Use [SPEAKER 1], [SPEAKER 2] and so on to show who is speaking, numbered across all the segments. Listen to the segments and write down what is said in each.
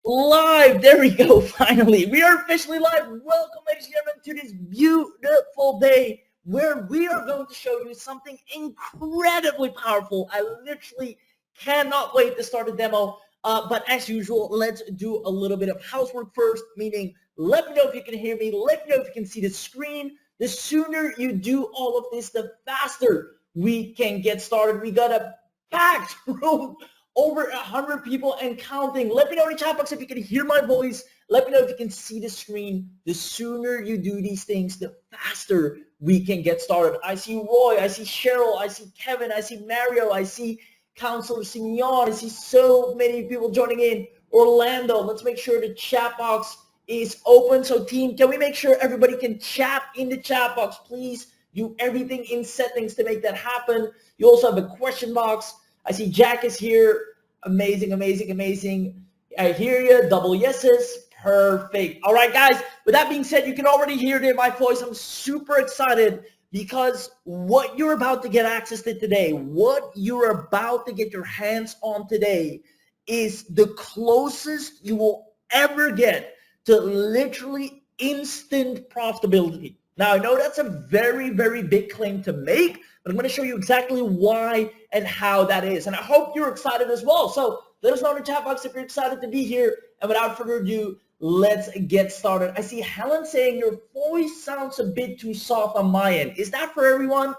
[SPEAKER 1] Live. There we go. Finally, we are officially live. Welcome, ladies and gentlemen, to this beautiful day where we are going to show you something incredibly powerful. I literally cannot wait to start the demo. But as usual, let's do a little bit of housework first, meaning let me know if you can hear me. Let me know if you can see the screen. The sooner you do all of this, the faster we can get started. We got a packed room. Over 100 people and counting. Let me know in the chat box if you can hear my voice. Let me know if you can see the screen. The sooner you do these things, the faster we can get started. I see Roy, I see Cheryl, I see Kevin, I see Mario, I see Counselor Simeon, I see so many people joining in. Orlando, let's make sure the chat box is open. So team, can we make sure everybody can chat in the chat box? Please do everything in settings to make that happen. You also have a question box. I see Jack is here. Amazing, amazing, amazing. I hear you. Double yeses. Perfect. All right, guys. With that being said, you can already hear it in my voice. I'm super excited because what you're about to get access to today, what you're about to get your hands on today is the closest you will ever get to literally instant profitability. Now, I know that's a very, very big claim to make, but I'm going to show you exactly why and how that is. And I hope you're excited as well. So let us know in the chat box if you're excited to be here. And without further ado, let's get started. I see Helen saying your voice sounds a bit too soft on my end. Is that for everyone?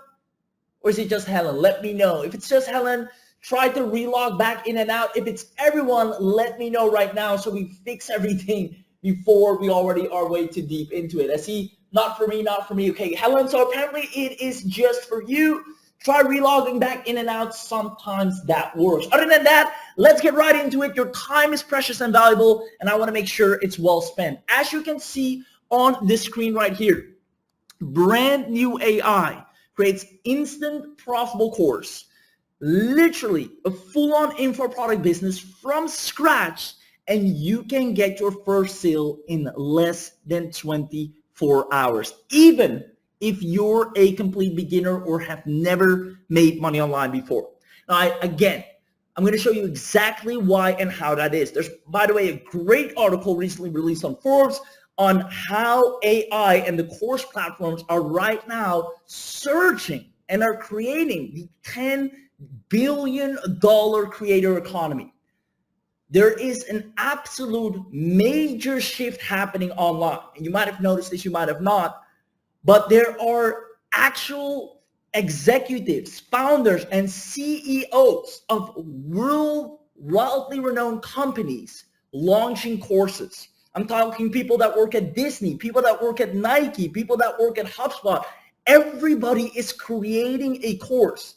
[SPEAKER 1] Or is it just Helen? Let me know. If it's just Helen, try to relog back in and out. If it's everyone, let me know right now so we fix everything before we already are way too deep into it. I see not for me, not for me. Okay, Helen, so apparently it is just for you. Try relogging back in and out. Sometimes that works. Other than that, let's get right into it. Your time is precious and valuable, and I want to make sure it's well spent. As you can see on this screen right here, brand new AI creates instant profitable course. Literally a full-on info product business from scratch, and you can get your first sale in less than 24 hours, even if you're a complete beginner or have never made money online before. Now, I'm going to show you exactly why and how that is. There's, by the way, a great article recently released on Forbes on how AI and the course platforms are right now surging and are creating the $10 billion creator economy. There is an absolute major shift happening online. And you might have noticed this, you might have not, but there are actual executives, founders, and CEOs of wildly renowned companies launching courses. I'm talking people that work at Disney, people that work at Nike, people that work at HubSpot. Everybody is creating a course.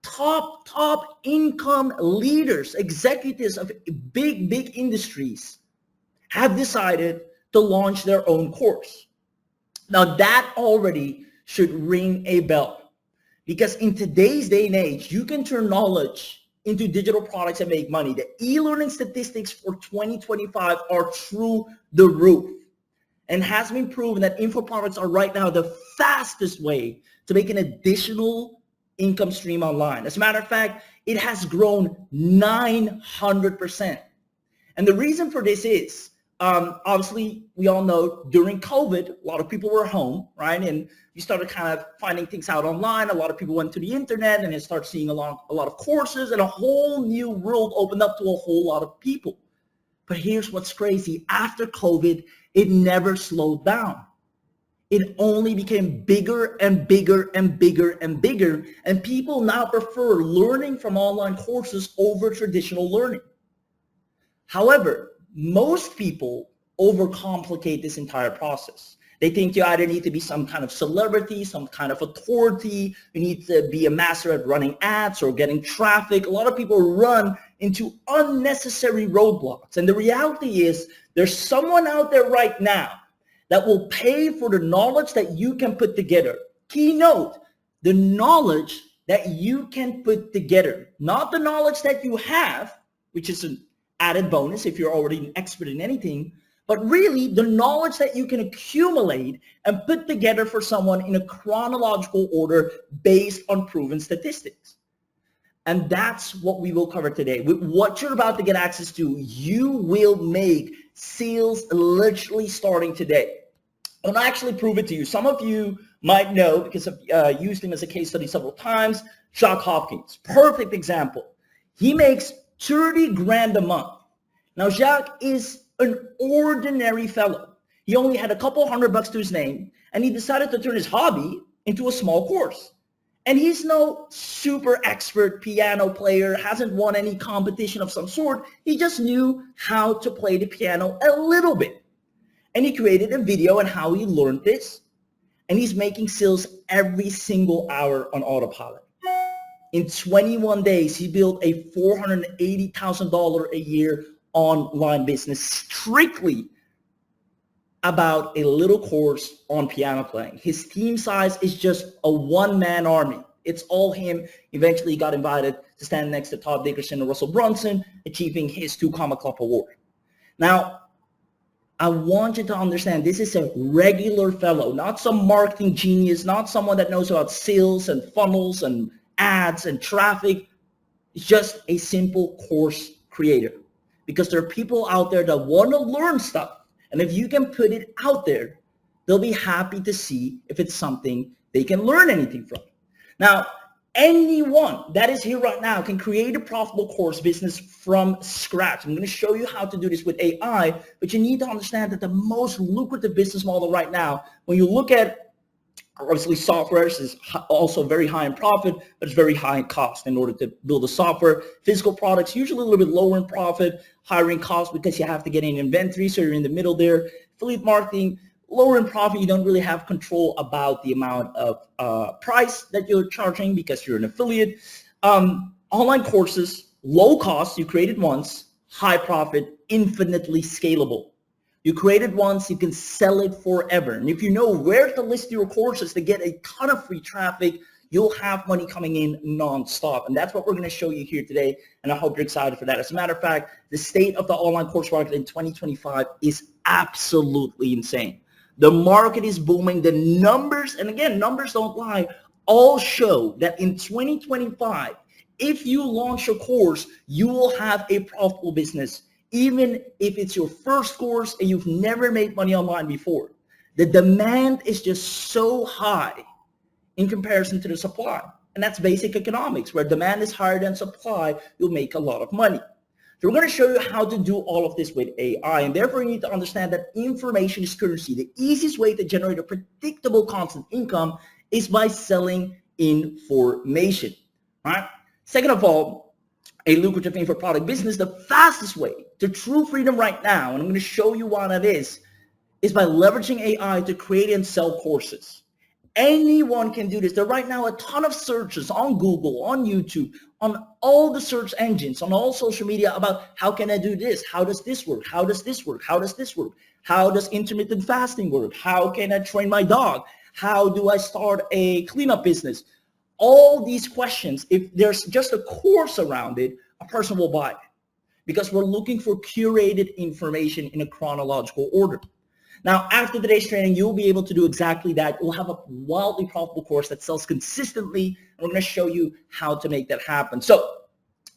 [SPEAKER 1] Top income leaders, executives of big industries have decided to launch their own course. Now that already should ring a bell, because in today's day and age, you can turn knowledge into digital products and make money. The e-learning statistics for 2025 are through the roof, and has been proven that info products are right now the fastest way to make an additional income stream online. As a matter of fact, it has grown 900%. And the reason for this is, obviously, we all know during COVID, a lot of people were home, right? And you started kind of finding things out online. A lot of people went to the internet and they started seeing a lot of courses, and a whole new world opened up to a whole lot of people. But here's what's crazy. After COVID, it never slowed down. It only became bigger and bigger and bigger and bigger, and people now prefer learning from online courses over traditional learning. However, most people overcomplicate this entire process. They think you either need to be some kind of celebrity, some kind of authority, you need to be a master at running ads or getting traffic. A lot of people run into unnecessary roadblocks. And the reality is there's someone out there right now that will pay for the knowledge that you can put together. Keynote, the knowledge that you can put together, not the knowledge that you have, which is an added bonus if you're already an expert in anything, but really the knowledge that you can accumulate and put together for someone in a chronological order based on proven statistics. And that's what we will cover today. With what you're about to get access to, you will make sales literally starting today. And I'll actually prove it to you. Some of you might know, because I've used him as a case study several times, Jacques Hopkins. Perfect example. He makes 30 grand a month. Now, Jacques is an ordinary fellow. He only had a couple $100 to his name, and he decided to turn his hobby into a small course. And he's no super expert piano player, hasn't won any competition of some sort. He just knew how to play the piano a little bit. And he created a video on how he learned this. And he's making sales every single hour on autopilot. In 21 days, he built a $480,000 a year online business strictly about a little course on piano playing. His team size is just a one-man army. It's all him. Eventually, he got invited to stand next to Todd Dickerson and Russell Brunson, achieving his 2 Comma Club award. Now, I want you to understand this is a regular fellow, not some marketing genius, not someone that knows about sales and funnels and ads and traffic. It's just a simple course creator, because there are people out there that want to learn stuff. And if you can put it out there, they'll be happy to see if it's something they can learn anything from. Now, anyone that is here right now can create a profitable course business from scratch. I'm going to show you how to do this with AI, but you need to understand that the most lucrative business model right now, when you look at, obviously software is also very high in profit, but it's very high in cost in order to build a software. Physical products, usually a little bit lower in profit, higher in cost because you have to get in inventory, so you're in the middle there. Affiliate marketing, lower in profit, you don't really have control about the amount of price that you're charging because you're an affiliate. Online courses, low cost, you create it once, high profit, infinitely scalable. You create it once, you can sell it forever. And if you know where to list your courses to get a ton of free traffic, you'll have money coming in nonstop. And that's what we're going to show you here today. And I hope you're excited for that. As a matter of fact, the state of the online course market in 2025 is absolutely insane. The market is booming. The numbers, and again, numbers don't lie, all show that in 2025, if you launch a course, you will have a profitable business, even if it's your first course and you've never made money online before. The demand is just so high in comparison to the supply. And that's basic economics. Where demand is higher than supply, you'll make a lot of money. So we're going to show you how to do all of this with AI. And therefore, you need to understand that information is currency. The easiest way to generate a predictable constant income is by selling information. Right? Second of all, a lucrative info-product business, the fastest way to true freedom right now, and I'm going to show you why that is by leveraging AI to create and sell courses. Anyone can do this. There are right now a ton of searches on Google, on YouTube, on all the search engines, on all social media about how can I do this? How does this work? How does this work? How does this work? How does intermittent fasting work? How can I train my dog? How do I start a cleanup business? All these questions, if there's just a course around it, a person will buy it, because we're looking for curated information in a chronological order. Now, after today's training, you'll be able to do exactly that. You'll have a wildly profitable course that sells consistently, and we're going to show you how to make that happen. So,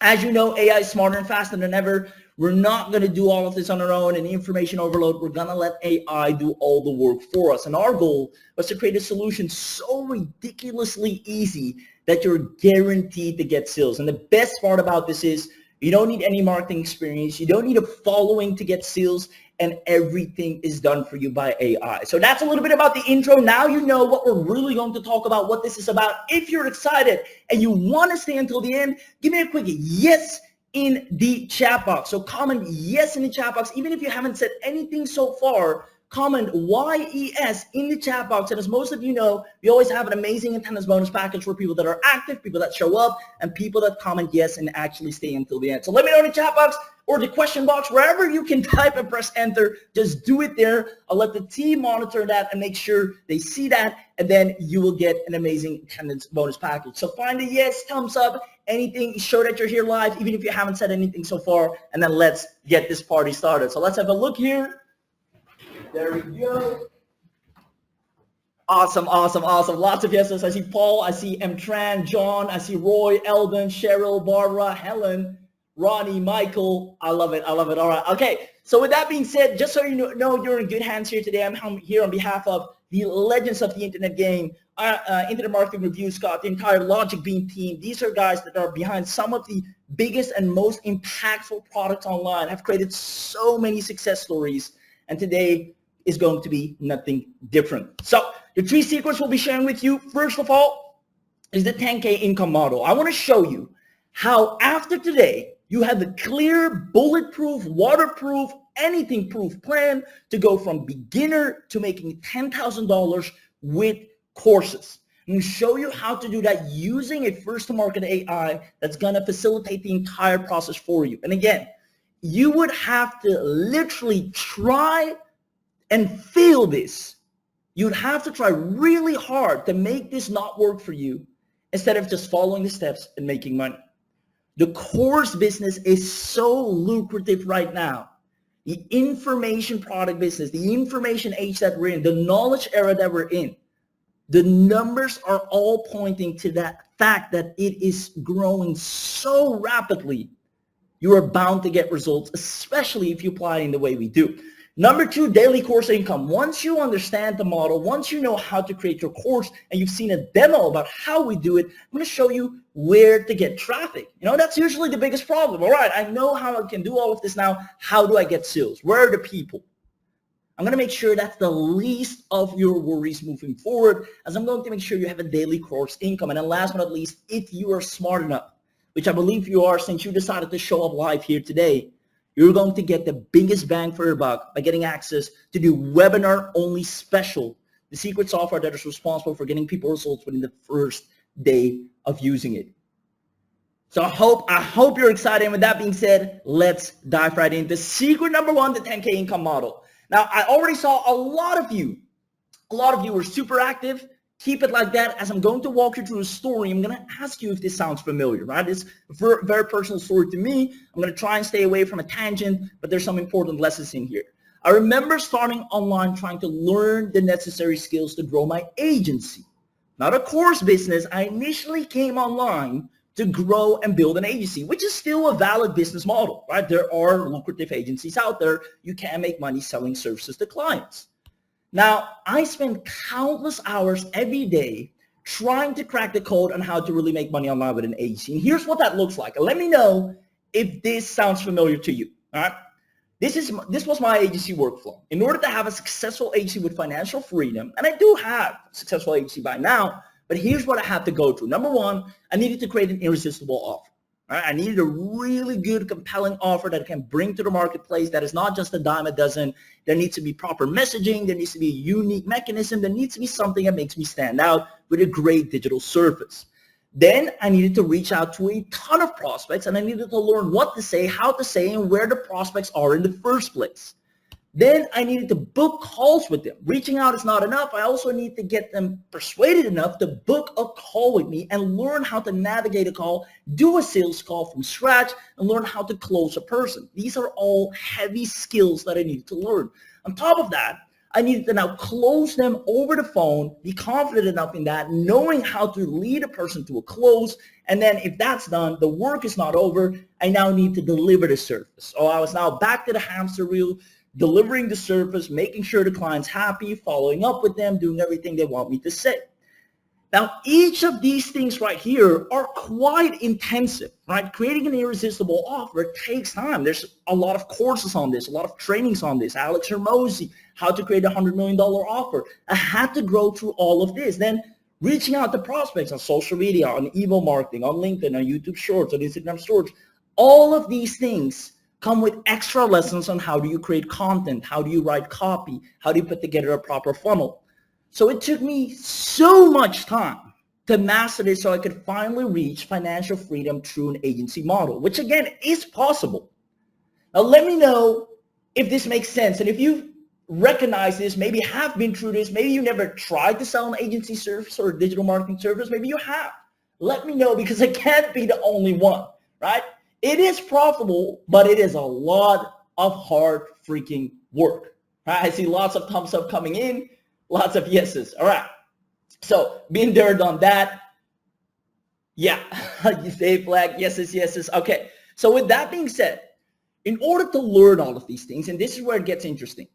[SPEAKER 1] as you know, AI is smarter and faster than ever. We're not going to do all of this on our own and information overload. We're going to let AI do all the work for us. And our goal was to create a solution so ridiculously easy that you're guaranteed to get sales. And the best part about this is you don't need any marketing experience. You don't need a following to get sales, and everything is done for you by AI. So that's a little bit about the intro. Now you know what we're really going to talk about, what this is about. If you're excited and you want to stay until the end, give me a quick yes in the chat box. So comment yes in the chat box. Even if you haven't said anything so far, comment YES in the chat box. And as most of you know, we always have an amazing attendance bonus package for people that are active, people that show up, and people that comment yes and actually stay until the end. So let me know in the chat box or the question box, wherever you can type and press enter. Just do it there. I'll let the team monitor that and make sure they see that, and then you will get an amazing attendance bonus package. So find a yes, thumbs up, anything, show that you're here live, even if you haven't said anything so far, and then let's get this party started. So let's have a look here. There we go. Awesome. Lots of yeses. I see Paul, I see M. Tran, John, I see Roy, Eldon, Cheryl, Barbara, Helen, Ronnie, Michael. I love it. All right. Okay. So with that being said, just so you know you're in good hands here today, I'm here on behalf of the legends of the internet game, Internet Marketing Review, Scott, the entire LogicBeam team. These are guys that are behind some of the biggest and most impactful products online, have created so many success stories, and today is going to be nothing different. So the 3 secrets we'll be sharing with you, first of all, is the 10K income model. I want to show you how after today, you have the clear, bulletproof, waterproof, anything proof plan to go from beginner to making $10,000 with courses. I'm going to show you how to do that using a first-to-market AI that's going to facilitate the entire process for you. And again, you would have to literally try and fail this. You'd have to try really hard to make this not work for you instead of just following the steps and making money. The course business is so lucrative right now. The information product business, the information age that we're in, the knowledge era that we're in, the numbers are all pointing to that fact that it is growing so rapidly. You are bound to get results, especially if you apply in the way we do. Number 2, daily course income. Once you understand the model, once you know how to create your course and you've seen a demo about how we do it, I'm going to show you where to get traffic. That's usually the biggest problem. All right, I know how I can do all of this now. How do I get sales? Where are the people? I'm going to make sure that's the least of your worries moving forward, as I'm going to make sure you have a daily course income. And then last but not least, if you are smart enough, which I believe you are since you decided to show up live here today, you're going to get the biggest bang for your buck by getting access to the webinar-only special, the secret software that is responsible for getting people results within the first day of using it. So I hope you're excited. And with that being said, let's dive right into secret number 1, the 10K income model. Now, I already saw a lot of you were super active. Keep it like that. As I'm going to walk you through a story, I'm going to ask you if this sounds familiar, right? It's a very personal story to me. I'm going to try and stay away from a tangent, but there's some important lessons in here. I remember starting online trying to learn the necessary skills to grow my agency. Not a course business. I initially came online to grow and build an agency, which is still a valid business model, right? There are lucrative agencies out there. You can make money selling services to clients. Now, I spend countless hours every day trying to crack the code on how to really make money online with an agency. And here's what that looks like. Let me know if this sounds familiar to you. All right. This was my agency workflow. In order to have a successful agency with financial freedom, and I do have a successful agency by now, but here's what I had to go through. Number 1, I needed to create an irresistible offer. Right? I needed a really good, compelling offer that I can bring to the marketplace that is not just a dime a dozen. There needs to be proper messaging. There needs to be a unique mechanism. There needs to be something that makes me stand out with a great digital service. Then I needed to reach out to a ton of prospects, and I needed to learn what to say, how to say, and where the prospects are in the first place. Then I needed to book calls with them. Reaching out is not enough. I also need to get them persuaded enough to book a call with me and learn how to navigate a call, do a sales call from scratch, and learn how to close a person. These are all heavy skills that I needed to learn. On top of that, I needed to now close them over the phone, be confident enough in that, knowing how to lead a person to a close. And then if that's done, the work is not over. I now need to deliver the service. So I was now back to the hamster wheel, delivering the service, making sure the client's happy, following up with them, doing everything they want me to say. Now, each of these things right here are quite intensive, right? Creating an irresistible offer takes time. There's a lot of courses on this, a lot of trainings on this. Alex Hermosi, how to create a $100 million offer. I had to grow through all of this. Then reaching out to prospects on social media, on email marketing, on LinkedIn, on YouTube Shorts, on Instagram Stories. All of these things come with extra lessons on how do you create content, how do you write copy, how do you put together a proper funnel. So it took me so much time to master this so I could finally reach financial freedom through an agency model, which again is possible. Now let me know if this makes sense. And if you recognize this, maybe have been through this, maybe you never tried to sell an agency service or a digital marketing service, maybe you have. Let me know, because I can't be the only one, right? It is profitable, but it is a lot of hard freaking work. Right? I see lots of thumbs up coming in, lots of yeses. All right. So been there, done that. Yeah, you say flag, yes. Okay, so with that being said, in order to learn all of these things, and this is where it gets interesting,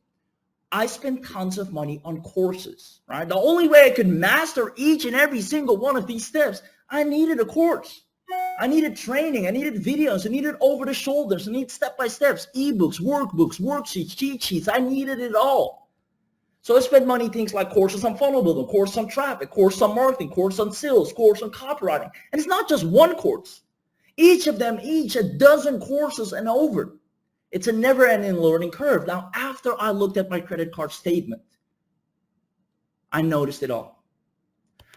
[SPEAKER 1] I spent tons of money on courses, right? The only way I could master each and every single one of these steps, I needed a course. I needed training. I needed videos. I needed over the shoulders. I needed step-by-steps, ebooks, workbooks, worksheets, cheat sheets. I needed it all. So I spent money things like courses on funnel building, course on traffic, course on marketing, course on sales, course on copywriting. And it's not just one course. Each of them, each a dozen courses and over. It's a never-ending learning curve. Now, after I looked at my credit card statement, I noticed it all.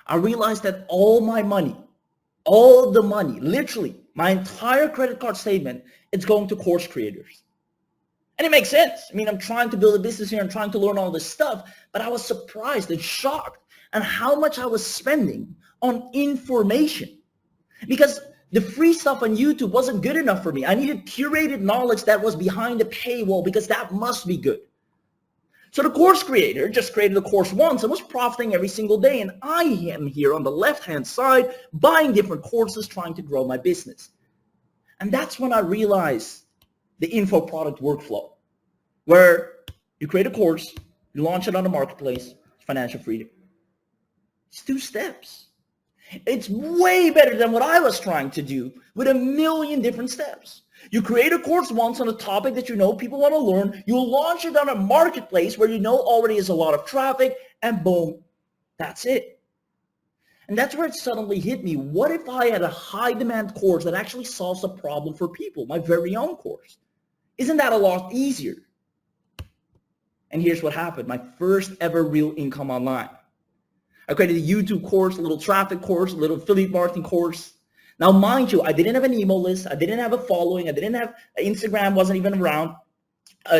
[SPEAKER 1] I realized that all my money, all the money, literally my entire credit card statement, it's going to course creators. And it makes sense. I mean, I'm trying to build a business here. I'm trying to learn all this stuff, but I was surprised and shocked at how much I was spending on information, because the free stuff on YouTube wasn't good enough for me. I needed curated knowledge that was behind the paywall, because that must be good. So the course creator just created a course once and was profiting every single day. And I am here on the left-hand side buying different courses, trying to grow my business. And that's when I realized the info product workflow, where you create a course, you launch it on the marketplace, financial freedom. It's 2 steps. It's way better than what I was trying to do with a million different steps. You create a course once on a topic that you know people want to learn. You launch it on a marketplace where you know already is a lot of traffic, and boom, that's it. And that's where it suddenly hit me. What if I had a high demand course that actually solves a problem for people, my very own course? Isn't that a lot easier? And here's what happened. My first ever real income online. I created a YouTube course, a little traffic course, a little affiliate marketing course. Now, mind you, I didn't have an email list. I didn't have a following. I didn't have Instagram, wasn't even around.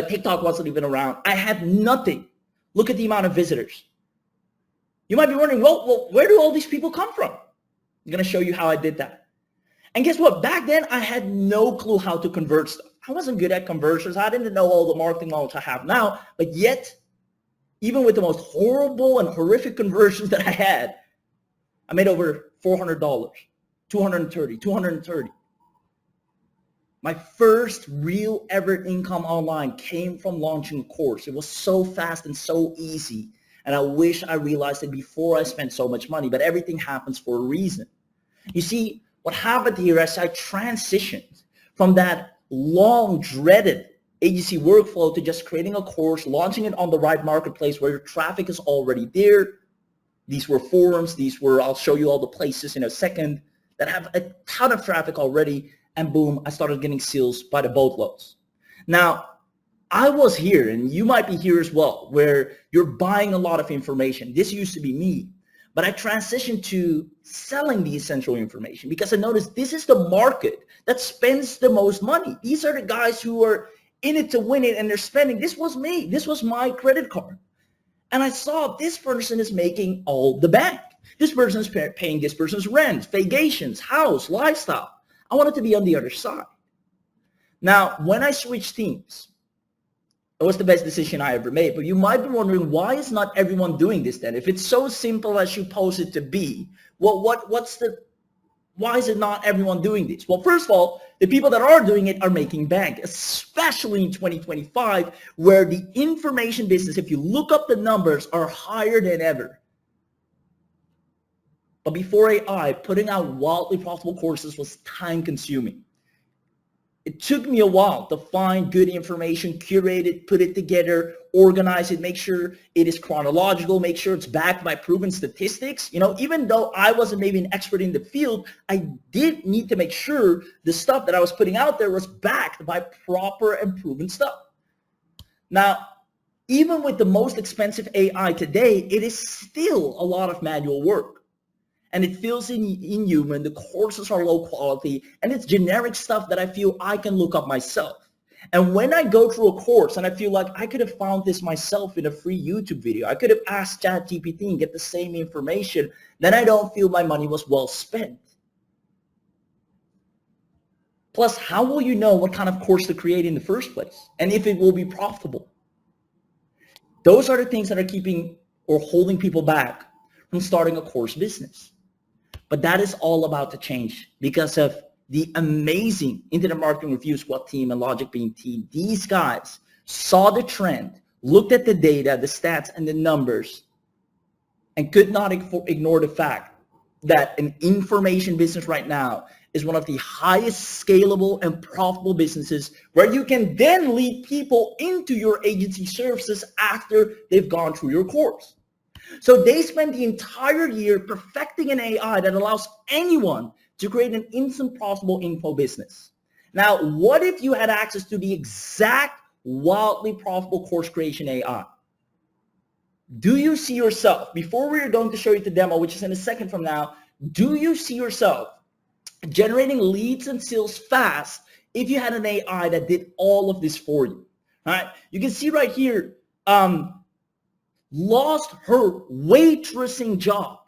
[SPEAKER 1] TikTok wasn't even around. I had nothing. Look at the amount of visitors. You might be wondering, well, where do all these people come from? I'm going to show you how I did that. And guess what? Back then, I had no clue how to convert stuff. I wasn't good at conversions. I didn't know all the marketing knowledge I have now, but yet, even with the most horrible and horrific conversions that I had, I made over $400, $230, $230. My first real ever income online came from launching a course. It was so fast and so easy. And I wish I realized it before I spent so much money, but everything happens for a reason. You see, what happened here is I transitioned from that long dreaded agency workflow to just creating a course, launching it on the right marketplace where your traffic is already there. These were forums. These were, I'll show you all the places in a second, that have a ton of traffic already. And boom, I started getting sales by the boatloads. Now, I was here, and you might be here as well, where you're buying a lot of information. This used to be me, but I transitioned to selling the essential information because I noticed this is the market that spends the most money. These are the guys who are in it to win it, and they're spending. This was me. This was my credit card. And I saw this person is making all the bank. This person is paying this person's rent, vacations, house, lifestyle. I wanted to be on the other side. Now, when I switched teams, it was the best decision I ever made. But you might be wondering, why is not everyone doing this then? If it's so simple as you pose it to be, well, why is it not everyone doing this? Well, first of all, the people that are doing it are making bank, especially in 2025, where the information business, if you look up the numbers, are higher than ever. But before AI, putting out wildly profitable courses was time consuming. It took me a while to find good information, curate it, put it together, organize it, make sure it is chronological, make sure it's backed by proven statistics. You know, even though I wasn't maybe an expert in the field, I did need to make sure the stuff that I was putting out there was backed by proper and proven stuff. Now, even with the most expensive AI today, it is still a lot of manual work. And it feels inhuman. The courses are low quality, and it's generic stuff that I feel I can look up myself. And when I go through a course and I feel like I could have found this myself in a free YouTube video, I could have asked ChatGPT and get the same information, then I don't feel my money was well spent. Plus, how will you know what kind of course to create in the first place and if it will be profitable? Those are the things that are keeping or holding people back from starting a course business. But that is all about to change because of the amazing Internet Marketing Review Squad team and LogicBeam team. These guys saw the trend, looked at the data, the stats, and the numbers, and could not ignore the fact that an information business right now is one of the highest scalable and profitable businesses where you can then lead people into your agency services after they've gone through your course. So they spent the entire year perfecting an AI that allows anyone to create an instant profitable info business. Now, what if you had access to the exact wildly profitable course creation AI? Do you see yourself, before we're going to show you the demo, which is in a second from now, do you see yourself generating leads and sales fast if you had an AI that did all of this for you? All right, you can see right here, lost her waitressing job.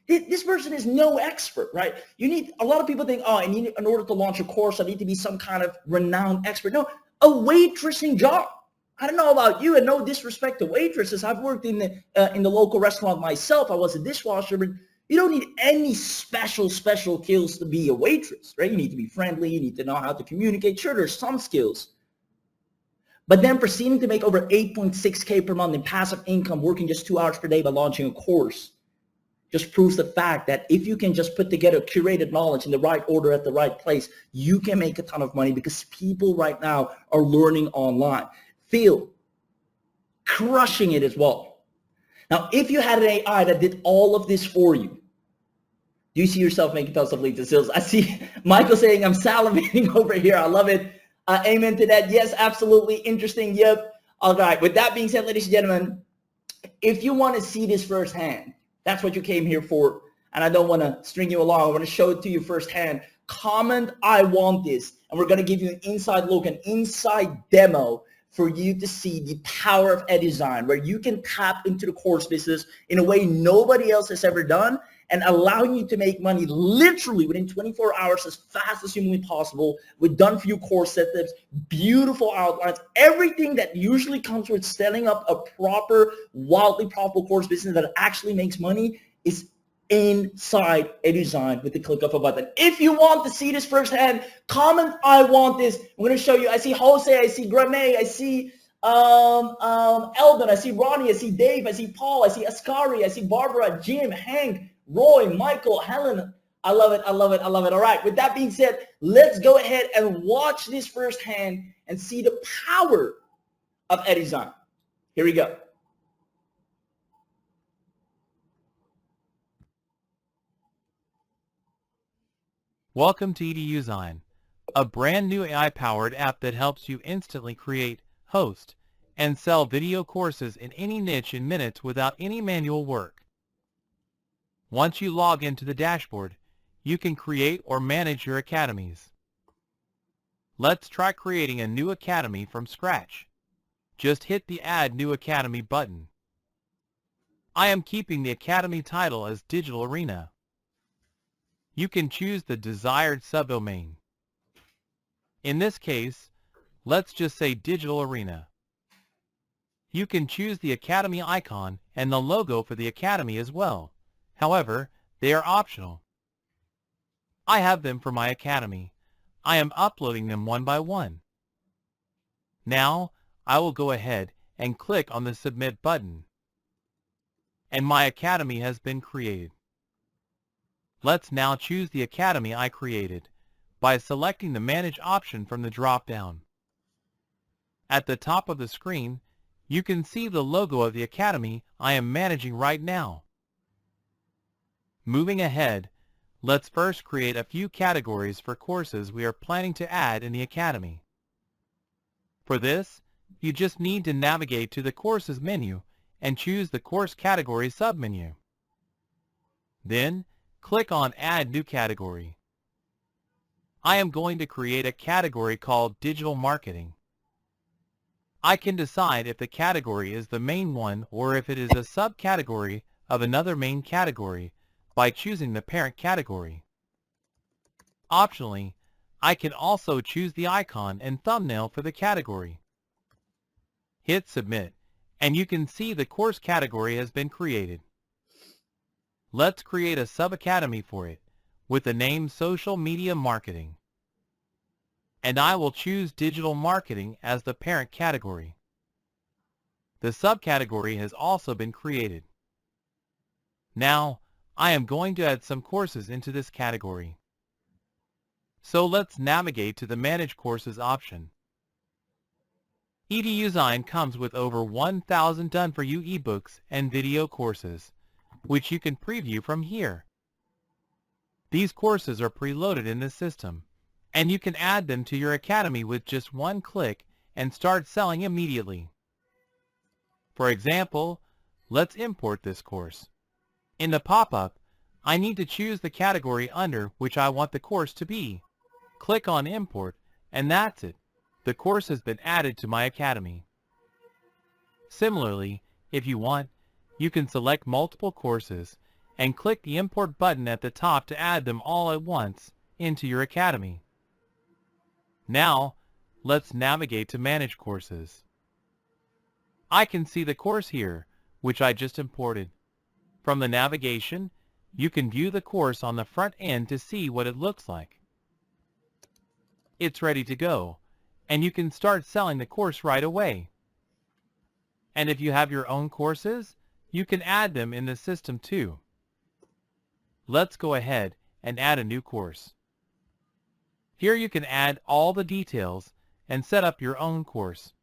[SPEAKER 1] This person is no expert, right? You need, a lot of people think, oh, in order to launch a course, I need to be some kind of renowned expert. No, a waitressing job. I don't know about you, and no disrespect to waitresses. I've worked in the local restaurant myself. I was a dishwasher, but you don't need any special skills to be a waitress, right? You need to be friendly. You need to know how to communicate. Sure, there's some skills. But then proceeding to make over 8.6K per month in passive income, working just 2 hours per day by launching a course, just proves the fact that if you can just put together curated knowledge in the right order at the right place, you can make a ton of money because people right now are learning online. Phil, crushing it as well. Now, if you had an AI that did all of this for you, do you see yourself making tons of leads and sales? I see Michael saying, I'm salivating over here. I love it. Amen to that. Yes, absolutely. Interesting. Yep. All right. With that being said, ladies and gentlemen, if you want to see this firsthand, that's what you came here for. And I don't want to string you along. I want to show it to you firsthand. Comment, I want this. And we're going to give you an inside look, an inside demo for you to see the power of EduZign, where you can tap into the course business in a way nobody else has ever done, and allowing you to make money literally within 24 hours as fast as humanly possible with done-for-you course setups, beautiful outlines, everything that usually comes with setting up a proper, wildly profitable course business that actually makes money is inside EduZign with the click of a button. If you want to see this firsthand, comment, I want this. I'm going to show you. I see Jose, I see Gramey, I see Eldon, I see Ronnie, I see Dave, I see Paul, I see Ascari, I see Barbara, Jim, Hank, Roy, Michael, Helen. I love it. I love it. I love it. All right. With that being said, let's go ahead and watch this firsthand and see the power of EduZign. Here we go.
[SPEAKER 2] Welcome to EduZign, a brand new AI-powered app that helps you instantly create, host, and sell video courses in any niche in minutes without any manual work. Once you log into the dashboard, you can create or manage your academies. Let's try creating a new academy from scratch. Just hit the Add New Academy button. I am keeping the academy title as Digital Arena. You can choose the desired subdomain. In this case, let's just say Digital Arena. You can choose the academy icon and the logo for the academy as well. However, they are optional. I have them for my academy. I am uploading them one by one. Now, I will go ahead and click on the Submit button. And my academy has been created. Let's now choose the academy I created by selecting the Manage option from the drop-down. At the top of the screen, you can see the logo of the academy I am managing right now. Moving ahead, let's first create a few categories for courses we are planning to add in the academy. For this, you just need to navigate to the Courses menu and choose the Course Category submenu. Then, click on Add New Category. I am going to create a category called Digital Marketing. I can decide if the category is the main one or if it is a subcategory of another main category by choosing the parent category. Optionally, I can also choose the icon and thumbnail for the category. Hit Submit, and you can see the course category has been created. Let's create a sub-academy for it with the name Social Media Marketing. And I will choose Digital Marketing as the parent category. The subcategory has also been created. Now, I am going to add some courses into this category. So let's navigate to the Manage Courses option. EduZign comes with over 1,000 done-for-you ebooks and video courses, which you can preview from here. These courses are preloaded in the system, and you can add them to your academy with just one click and start selling immediately. For example, let's import this course. In the pop-up, I need to choose the category under which I want the course to be. Click on Import, and that's it. The course has been added to my academy. Similarly, if you want, you can select multiple courses and click the Import button at the top to add them all at once into your academy. Now, let's navigate to Manage Courses. I can see the course here, which I just imported. From the navigation, you can view the course on the front end to see what it looks like. It's ready to go, and you can start selling the course right away. And if you have your own courses, you can add them in the system too. Let's go ahead and add a new course. Here you can add all the details and set up your own course.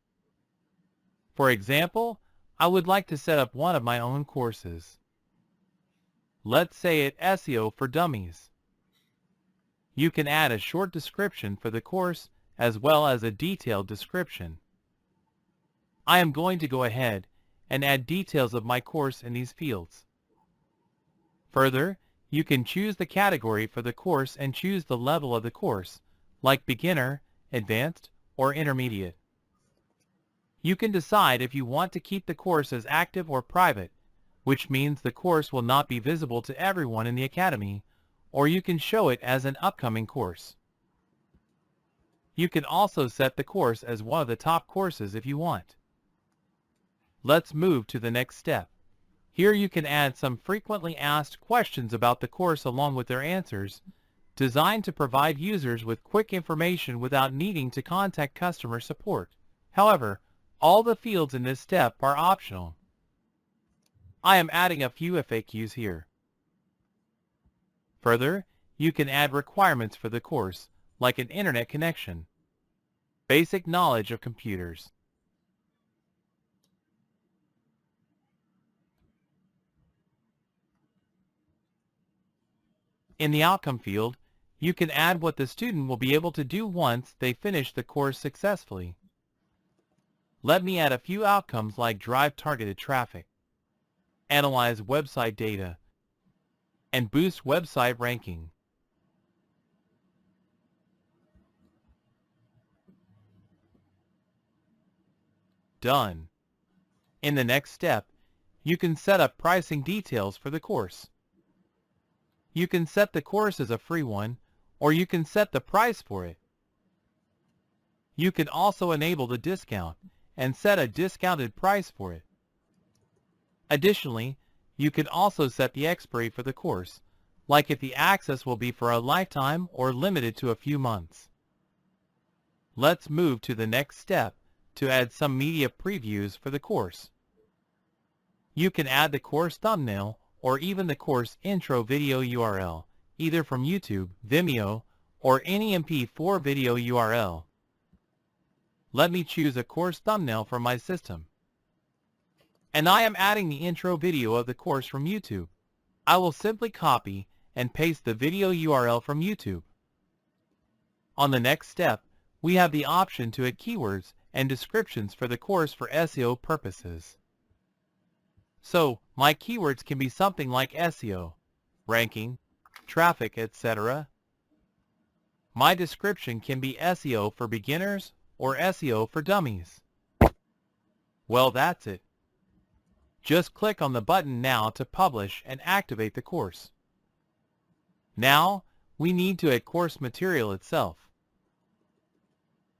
[SPEAKER 2] For example, I would like to set up one of my own courses. Let's say it SEO for Dummies. You can add a short description for the course as well as a detailed description. I am going to go ahead and add details of my course in these fields. Further, you can choose the category for the course and choose the level of the course, like beginner, advanced, or intermediate. You can decide if you want to keep the course as active or private, which means the course will not be visible to everyone in the academy, or you can show it as an upcoming course. You can also set the course as one of the top courses if you want. Let's move to the next step. Here you can add some frequently asked questions about the course along with their answers, designed to provide users with quick information without needing to contact customer support. However, all the fields in this step are optional. I am adding a few FAQs here. Further, you can add requirements for the course, like an internet connection, basic knowledge of computers, in the outcome field, you can add what the student will be able to do once they finish the course successfully. Let me add a few outcomes like drive targeted traffic, analyze website data, and boost website ranking. Done. In the next step, you can set up pricing details for the course. You can set the course as a free one, or you can set the price for it. You can also enable the discount and set a discounted price for it. Additionally, you can also set the expiry for the course, like if the access will be for a lifetime or limited to a few months. Let's move to the next step to add some media previews for the course. You can add the course thumbnail or even the course intro video URL, either from YouTube, Vimeo, or any MP4 video URL. Let me choose a course thumbnail from my system. And I am adding the intro video of the course from YouTube. I will simply copy and paste the video URL from YouTube. On the next step, we have the option to add keywords and descriptions for the course for SEO purposes. So, my keywords can be something like SEO, ranking, traffic, etc. My description can be SEO for beginners or SEO for dummies. Well, that's it. Just click on the button now to publish and activate the course. Now, we need to add course material itself.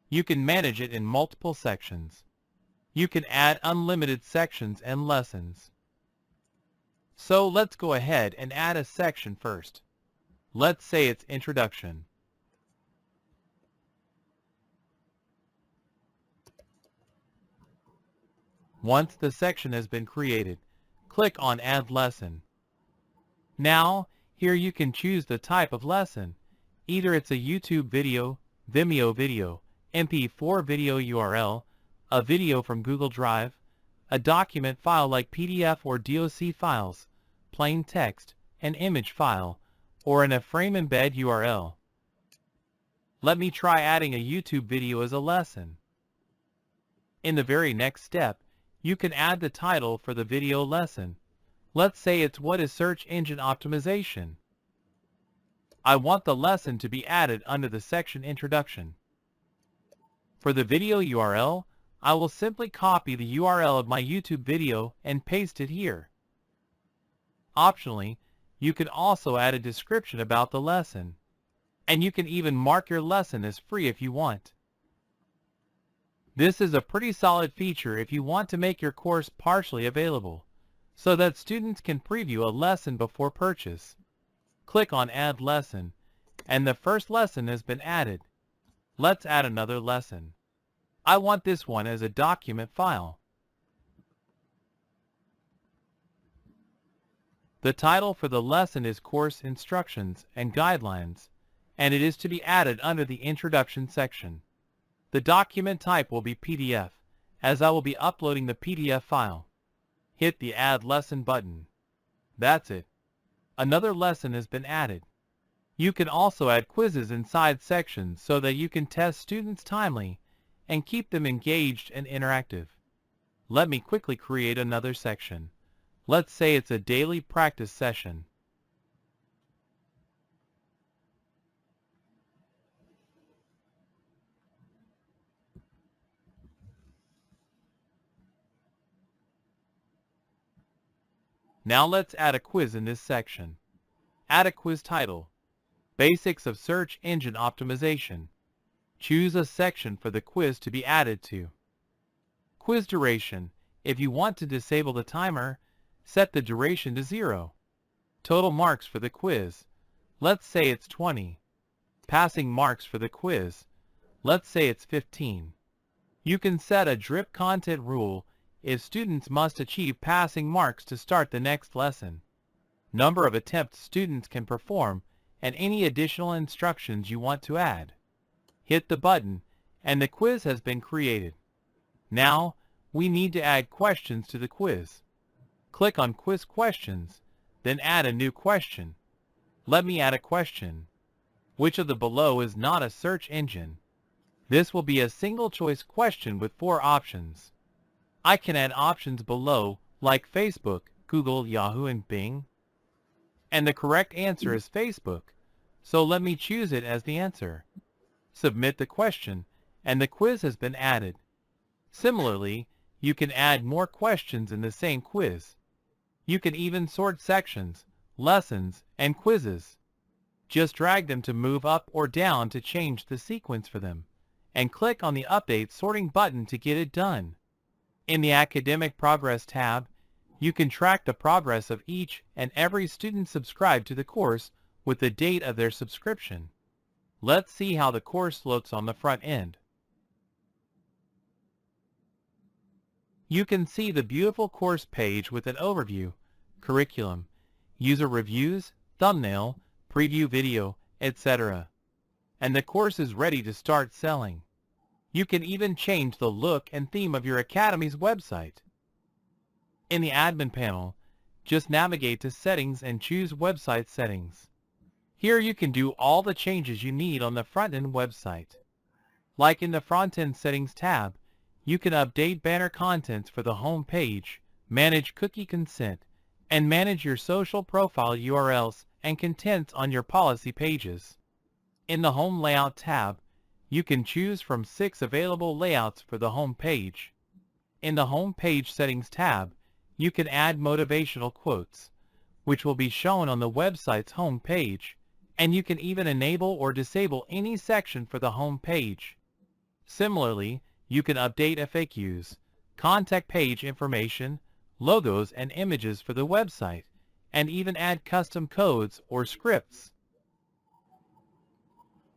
[SPEAKER 2] You can manage it in multiple sections. You can add unlimited sections and lessons. So let's go ahead and add a section first. Let's say it's Introduction. Once the section has been created, click on Add Lesson. Now, here you can choose the type of lesson. Either it's a YouTube video, Vimeo video, MP4 video URL, a video from Google Drive, a document file like PDF or DOC files, plain text, an image file, or in a frame embed URL. Let me try adding a YouTube video as a lesson. In the very next step, you can add the title for the video lesson. Let's say it's What is Search Engine Optimization? I want the lesson to be added under the section Introduction. For the video URL, I will simply copy the URL of my YouTube video and paste it here. Optionally, you can also add a description about the lesson. And you can even mark your lesson as free if you want. This is a pretty solid feature if you want to make your course partially available, so that students can preview a lesson before purchase. Click on Add Lesson, and the first lesson has been added. Let's add another lesson. I want this one as a document file. The title for the lesson is Course Instructions and Guidelines, and it is to be added under the Introduction section. The document type will be PDF, as I will be uploading the PDF file. Hit the Add Lesson button. That's it. Another lesson has been added. You can also add quizzes inside sections so that you can test students timely and keep them engaged and interactive. Let me quickly create another section. Let's say it's a daily practice session. Now let's add a quiz in this section. Add a quiz title. Basics of Search Engine Optimization. Choose a section for the quiz to be added to. Quiz duration. If you want to disable the timer, set the duration to 0. Total marks for the quiz. Let's say it's 20. Passing marks for the quiz. Let's say it's 15. You can set a drip content rule if students must achieve passing marks to start the next lesson. Number of attempts students can perform, and any additional instructions you want to add. Hit the button, and the quiz has been created. Now, we need to add questions to the quiz. Click on Quiz Questions, then add a new question. Let me add a question. Which of the below is not a search engine? This will be a single-choice question with 4 options. I can add options below, like Facebook, Google, Yahoo, and Bing. And the correct answer is Facebook, so let me choose it as the answer. Submit the question, and the quiz has been added. Similarly, you can add more questions in the same quiz. You can even sort sections, lessons, and quizzes. Just drag them to move up or down to change the sequence for them, and click on the Update Sorting button to get it done. In the Academic Progress tab, you can track the progress of each and every student subscribed to the course with the date of their subscription. Let's see how the course looks on the front end. You can see the beautiful course page with an overview, curriculum, user reviews, thumbnail, preview video, etc. And the course is ready to start selling. You can even change the look and theme of your Academy's website. In the Admin panel, just navigate to Settings and choose Website Settings. Here you can do all the changes you need on the front-end website. Like in the Front-End Settings tab, you can update banner contents for the home page, manage cookie consent, and manage your social profile URLs and contents on your policy pages. In the Home Layout tab, you can choose from 6 available layouts for the home page. In the Home Page Settings tab, you can add motivational quotes, which will be shown on the website's home page, and you can even enable or disable any section for the home page. Similarly, you can update FAQs, contact page information, logos, and images for the website, and even add custom codes or scripts.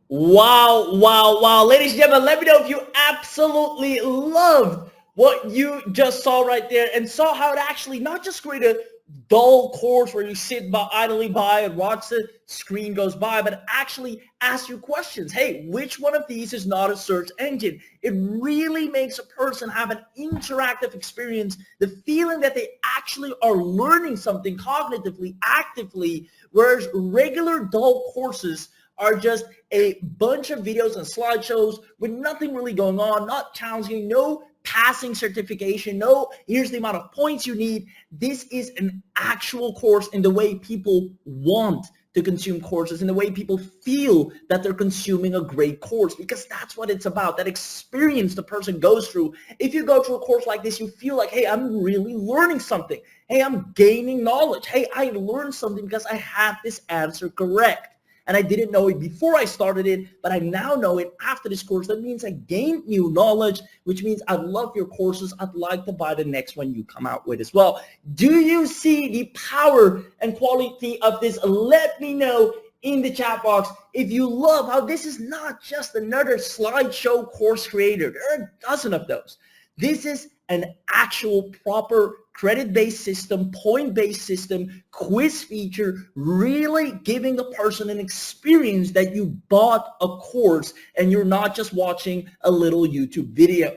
[SPEAKER 1] Wow, wow, wow. Ladies and gentlemen, let me know if you absolutely loved what you just saw right there and saw how it actually not just create a dull course where you sit idly by and watch the screen goes by, but actually ask you questions. Hey, which one of these is not a search engine? It really makes a person have an interactive experience, the feeling that they actually are learning something cognitively, actively, whereas regular dull courses are just a bunch of videos and slideshows with nothing really going on, not challenging, no passing certification, no, here's the amount of points you need. This is an actual course in the way people want to consume courses, in the way people feel that they're consuming a great course, because that's what it's about, that experience the person goes through. If you go through a course like this, you feel like, hey, I'm really learning something. Hey, I'm gaining knowledge. Hey, I learned something because I have this answer correct. And I didn't know it before I started it, but I now know it after this course. That means I gained new knowledge, which means I love your courses. I'd like to buy the next one you come out with as well. Do you see the power and quality of this? Let me know in the chat box if you love how this is not just another slideshow course creator. There are a dozen of those. This is an actual proper credit-based system, point-based system, quiz feature, really giving the person an experience that you bought a course and you're not just watching a little YouTube video.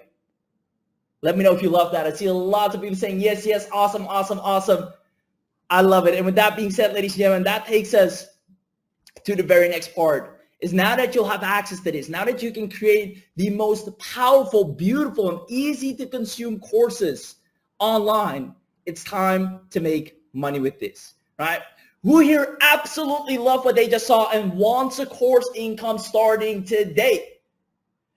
[SPEAKER 1] Let me know if you love that. I see lots of people saying, yes, yes, awesome, awesome, awesome. I love it. And with that being said, ladies and gentlemen, that takes us to the very next part. Is now that you'll have access to this, now that you can create the most powerful, beautiful, and easy to consume courses online, it's time to make money with this, right? Who here absolutely love what they just saw and wants a course income starting today?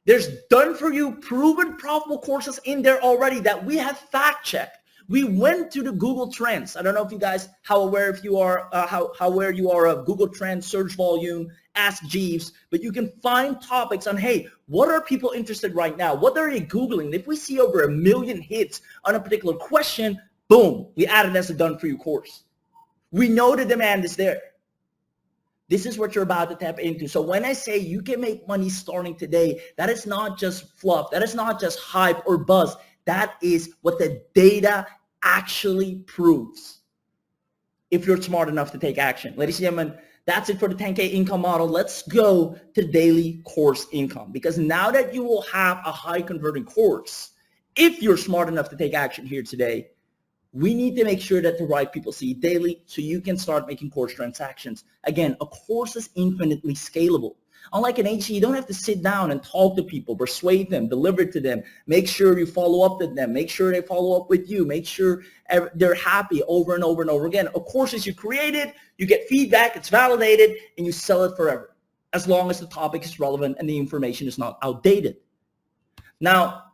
[SPEAKER 1] There's done for you, proven profitable courses in there already that we have fact checked. We went to the Google Trends. I don't know if you guys, how aware you are of Google Trends, search volume, Ask Jeeves, but you can find topics on, hey, what are people interested right now? What are they Googling? If we see over 1 million hits on a particular question, boom, we add it as a done for you course. We know the demand is there. This is what you're about to tap into. So when I say you can make money starting today, that is not just fluff. That is not just hype or buzz. That is what the data actually proves if you're smart enough to take action. Ladies and gentlemen, that's it for the 10K income model. Let's go to daily course income, because now that you will have a high converting course, if you're smart enough to take action here today, we need to make sure that the right people see it daily so you can start making course transactions. Again, a course is infinitely scalable. Unlike an agency, you don't have to sit down and talk to people, persuade them, deliver it to them, make sure you follow up with them, make sure they follow up with you, make sure they're happy over and over and over again. A course is you created, you get feedback, it's validated, and you sell it forever, as long as the topic is relevant and the information is not outdated. Now,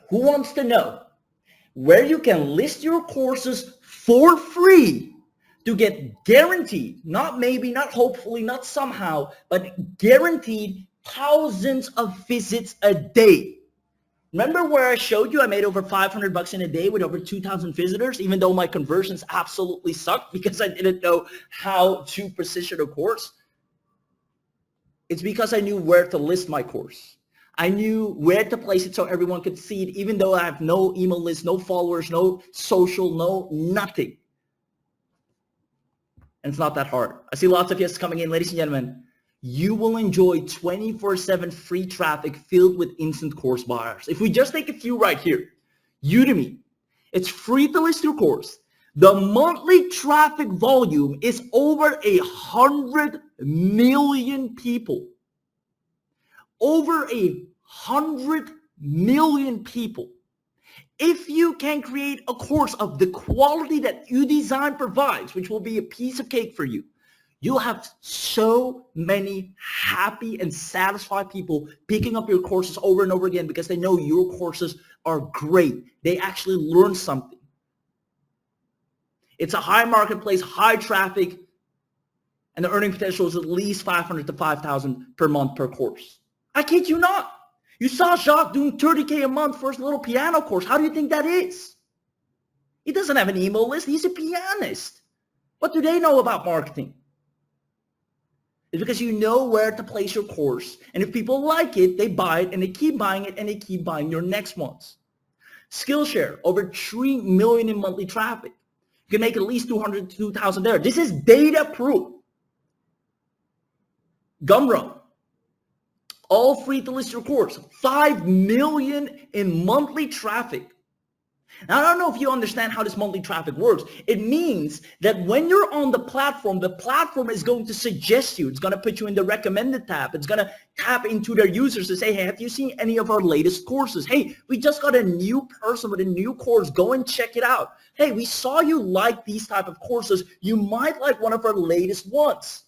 [SPEAKER 1] who wants to know where you can list your courses for free to get guaranteed, not maybe, not hopefully, not somehow, but guaranteed thousands of visits a day? Remember where I showed you I made over $500 in a day with over 2,000 visitors, even though my conversions absolutely sucked because I didn't know how to position a course? It's because I knew where to list my course. I knew where to place it so everyone could see it, even though I have no email list, no followers, no social, no nothing. And it's not that hard. I see lots of yeses coming in. Ladies and gentlemen, you will enjoy 24/7 free traffic filled with instant course buyers. If we just take a few right here, Udemy, it's free to list your course. The monthly traffic volume is over 100 million people. Over 100 million people. If you can create a course of the quality that EduZign provides, which will be a piece of cake for you, you'll have so many happy and satisfied people picking up your courses over and over again because they know your courses are great. They actually learn something. It's a high marketplace, high traffic, and the earning potential is at least $500 to $5,000 per month per course. I kid you not. You saw Jacques doing $30K a month for his little piano course. How do you think that is? He doesn't have an email list. He's a pianist. What do they know about marketing? It's because you know where to place your course. And if people like it, they buy it and they keep buying it and they keep buying your next ones. Skillshare, over 3 million in monthly traffic. You can make at least 200 to 2,000 there. This is data proof. Gumroad, all free to list your course. 5 million in monthly traffic. Now, I don't know if you understand how this monthly traffic works. It means that when you're on the platform is going to suggest you. It's going to put you in the recommended tab. It's going to tap into their users to say, hey, have you seen any of our latest courses? Hey, we just got a new person with a new course. Go and check it out. Hey, we saw you like these type of courses. You might like one of our latest ones.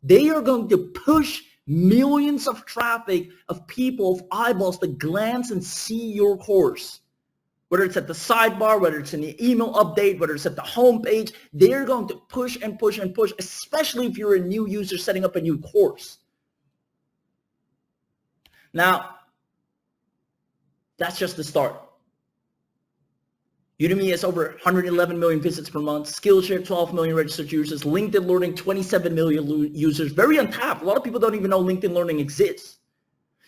[SPEAKER 1] They are going to push millions of traffic of people, of eyeballs to glance and see your course. Whether it's at the sidebar, whether it's in the email update, whether it's at the homepage, they're going to push and push and push, especially if you're a new user setting up a new course. Now, that's just the start. Udemy has over 111 million visits per month. Skillshare, 12 million registered users. LinkedIn Learning, 27 million users. Very untapped. A lot of people don't even know LinkedIn Learning exists.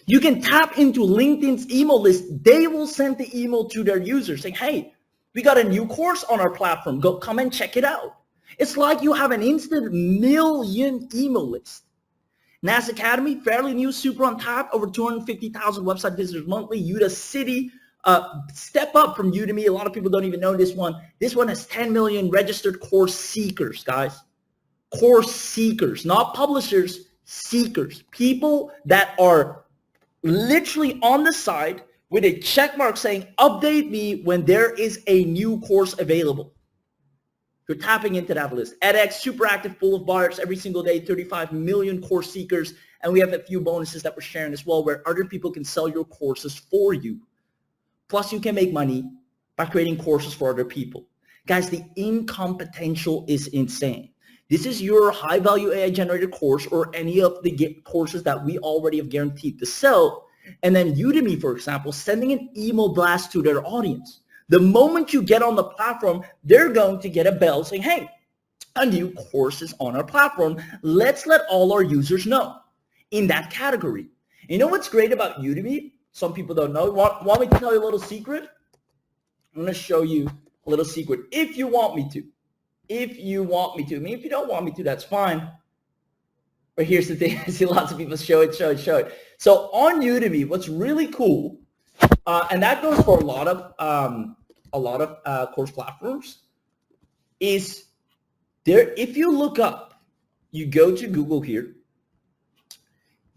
[SPEAKER 1] You can tap into LinkedIn's email list. They will send the email to their users saying, hey, we got a new course on our platform. Go come and check it out. It's like you have an instant million email list. NAS Academy, fairly new, super untapped, over 250,000 website visitors monthly. Udacity, step up from Udemy. A lot of people don't even know this one. This one has 10 million registered course seekers, guys. Course seekers, not publishers, seekers. People that are literally on the side with a check mark saying, update me when there is a new course available. You're tapping into that list. edX, super active, full of buyers every single day, 35 million course seekers. And we have a few bonuses that we're sharing as well where other people can sell your courses for you. Plus, you can make money by creating courses for other people. Guys, the income potential is insane. This is your high-value AI-generated course or any of the courses that we already have guaranteed to sell. And then Udemy, for example, sending an email blast to their audience. The moment you get on the platform, they're going to get a bell saying, hey, a new course is on our platform. Let's let all our users know in that category. You know what's great about Udemy? Some people don't know. Want me to tell you a little secret? I'm going to show you a little secret if you want me to. If you want me to. I mean, if you don't want me to, that's fine. But here's the thing. I see lots of people show it. So on Udemy, what's really cool, and that goes for a lot of course platforms, is there. If you look up, you go to Google here,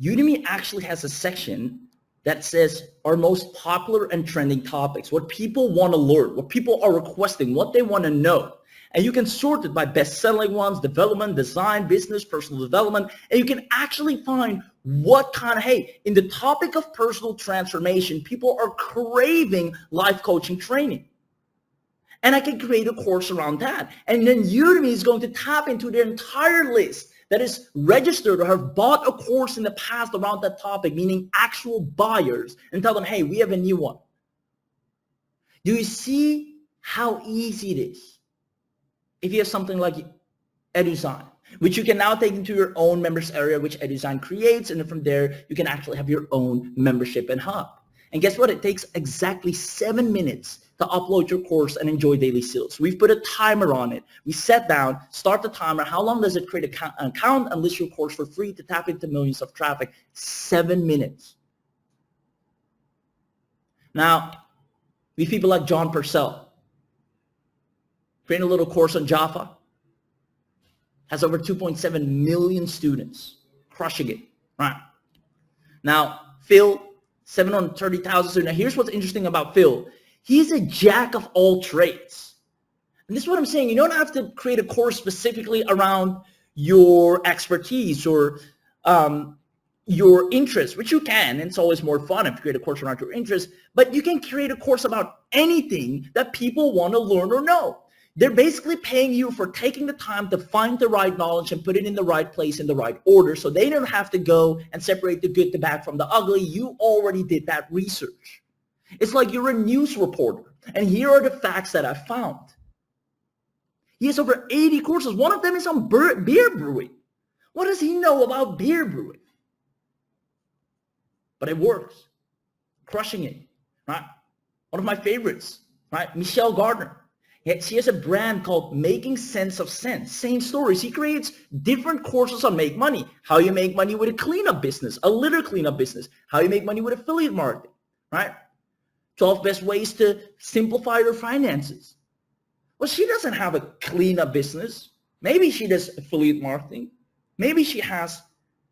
[SPEAKER 1] Udemy actually has a section that says our most popular and trending topics, what people want to learn, what people are requesting, what they want to know. And you can sort it by best-selling ones, development, design, business, personal development, and you can actually find what kind of, hey, in the topic of personal transformation, people are craving life coaching training. And I can create a course around that. And then Udemy is going to tap into their entire list that is registered or have bought a course in the past around that topic, meaning actual buyers, and tell them, hey, we have a new one. Do you see how easy it is? If you have something like EduZign, which you can now take into your own members area, which EduZign creates, and then from there, you can actually have your own membership and hub. And guess what? It takes exactly 7 minutes to upload your course and enjoy daily sales. We've put a timer on it. We sat down, start the timer. How long does it create an account and list your course for free to tap into millions of traffic? 7 minutes. Now, we have people like John Purcell. Creating a little course on Java. Has over 2.7 million students. Crushing it. Right. Now, Phil, 730,000 students. Now, here's what's interesting about Phil. He's a jack of all trades. And this is what I'm saying. You don't have to create a course specifically around your expertise or your interest, which you can. And it's always more fun if you create a course around your interest. But you can create a course about anything that people want to learn or know. They're basically paying you for taking the time to find the right knowledge and put it in the right place in the right order, so they don't have to go and separate the good, the bad from the ugly. You already did that research. It's like you're a news reporter, and here are the facts that I found. He has over 80 courses. One of them is on beer brewing. What does he know about beer brewing? But it works. Crushing it, right? One of my favorites, right? Michelle Gardner. She has a brand called Making Sense of Sense. Same stories. She creates different courses on make money. How you make money with a cleanup business, a litter cleanup business. How you make money with affiliate marketing, right? 12 best ways to simplify your finances. Well, she doesn't have a cleanup business. Maybe she does affiliate marketing. Maybe she has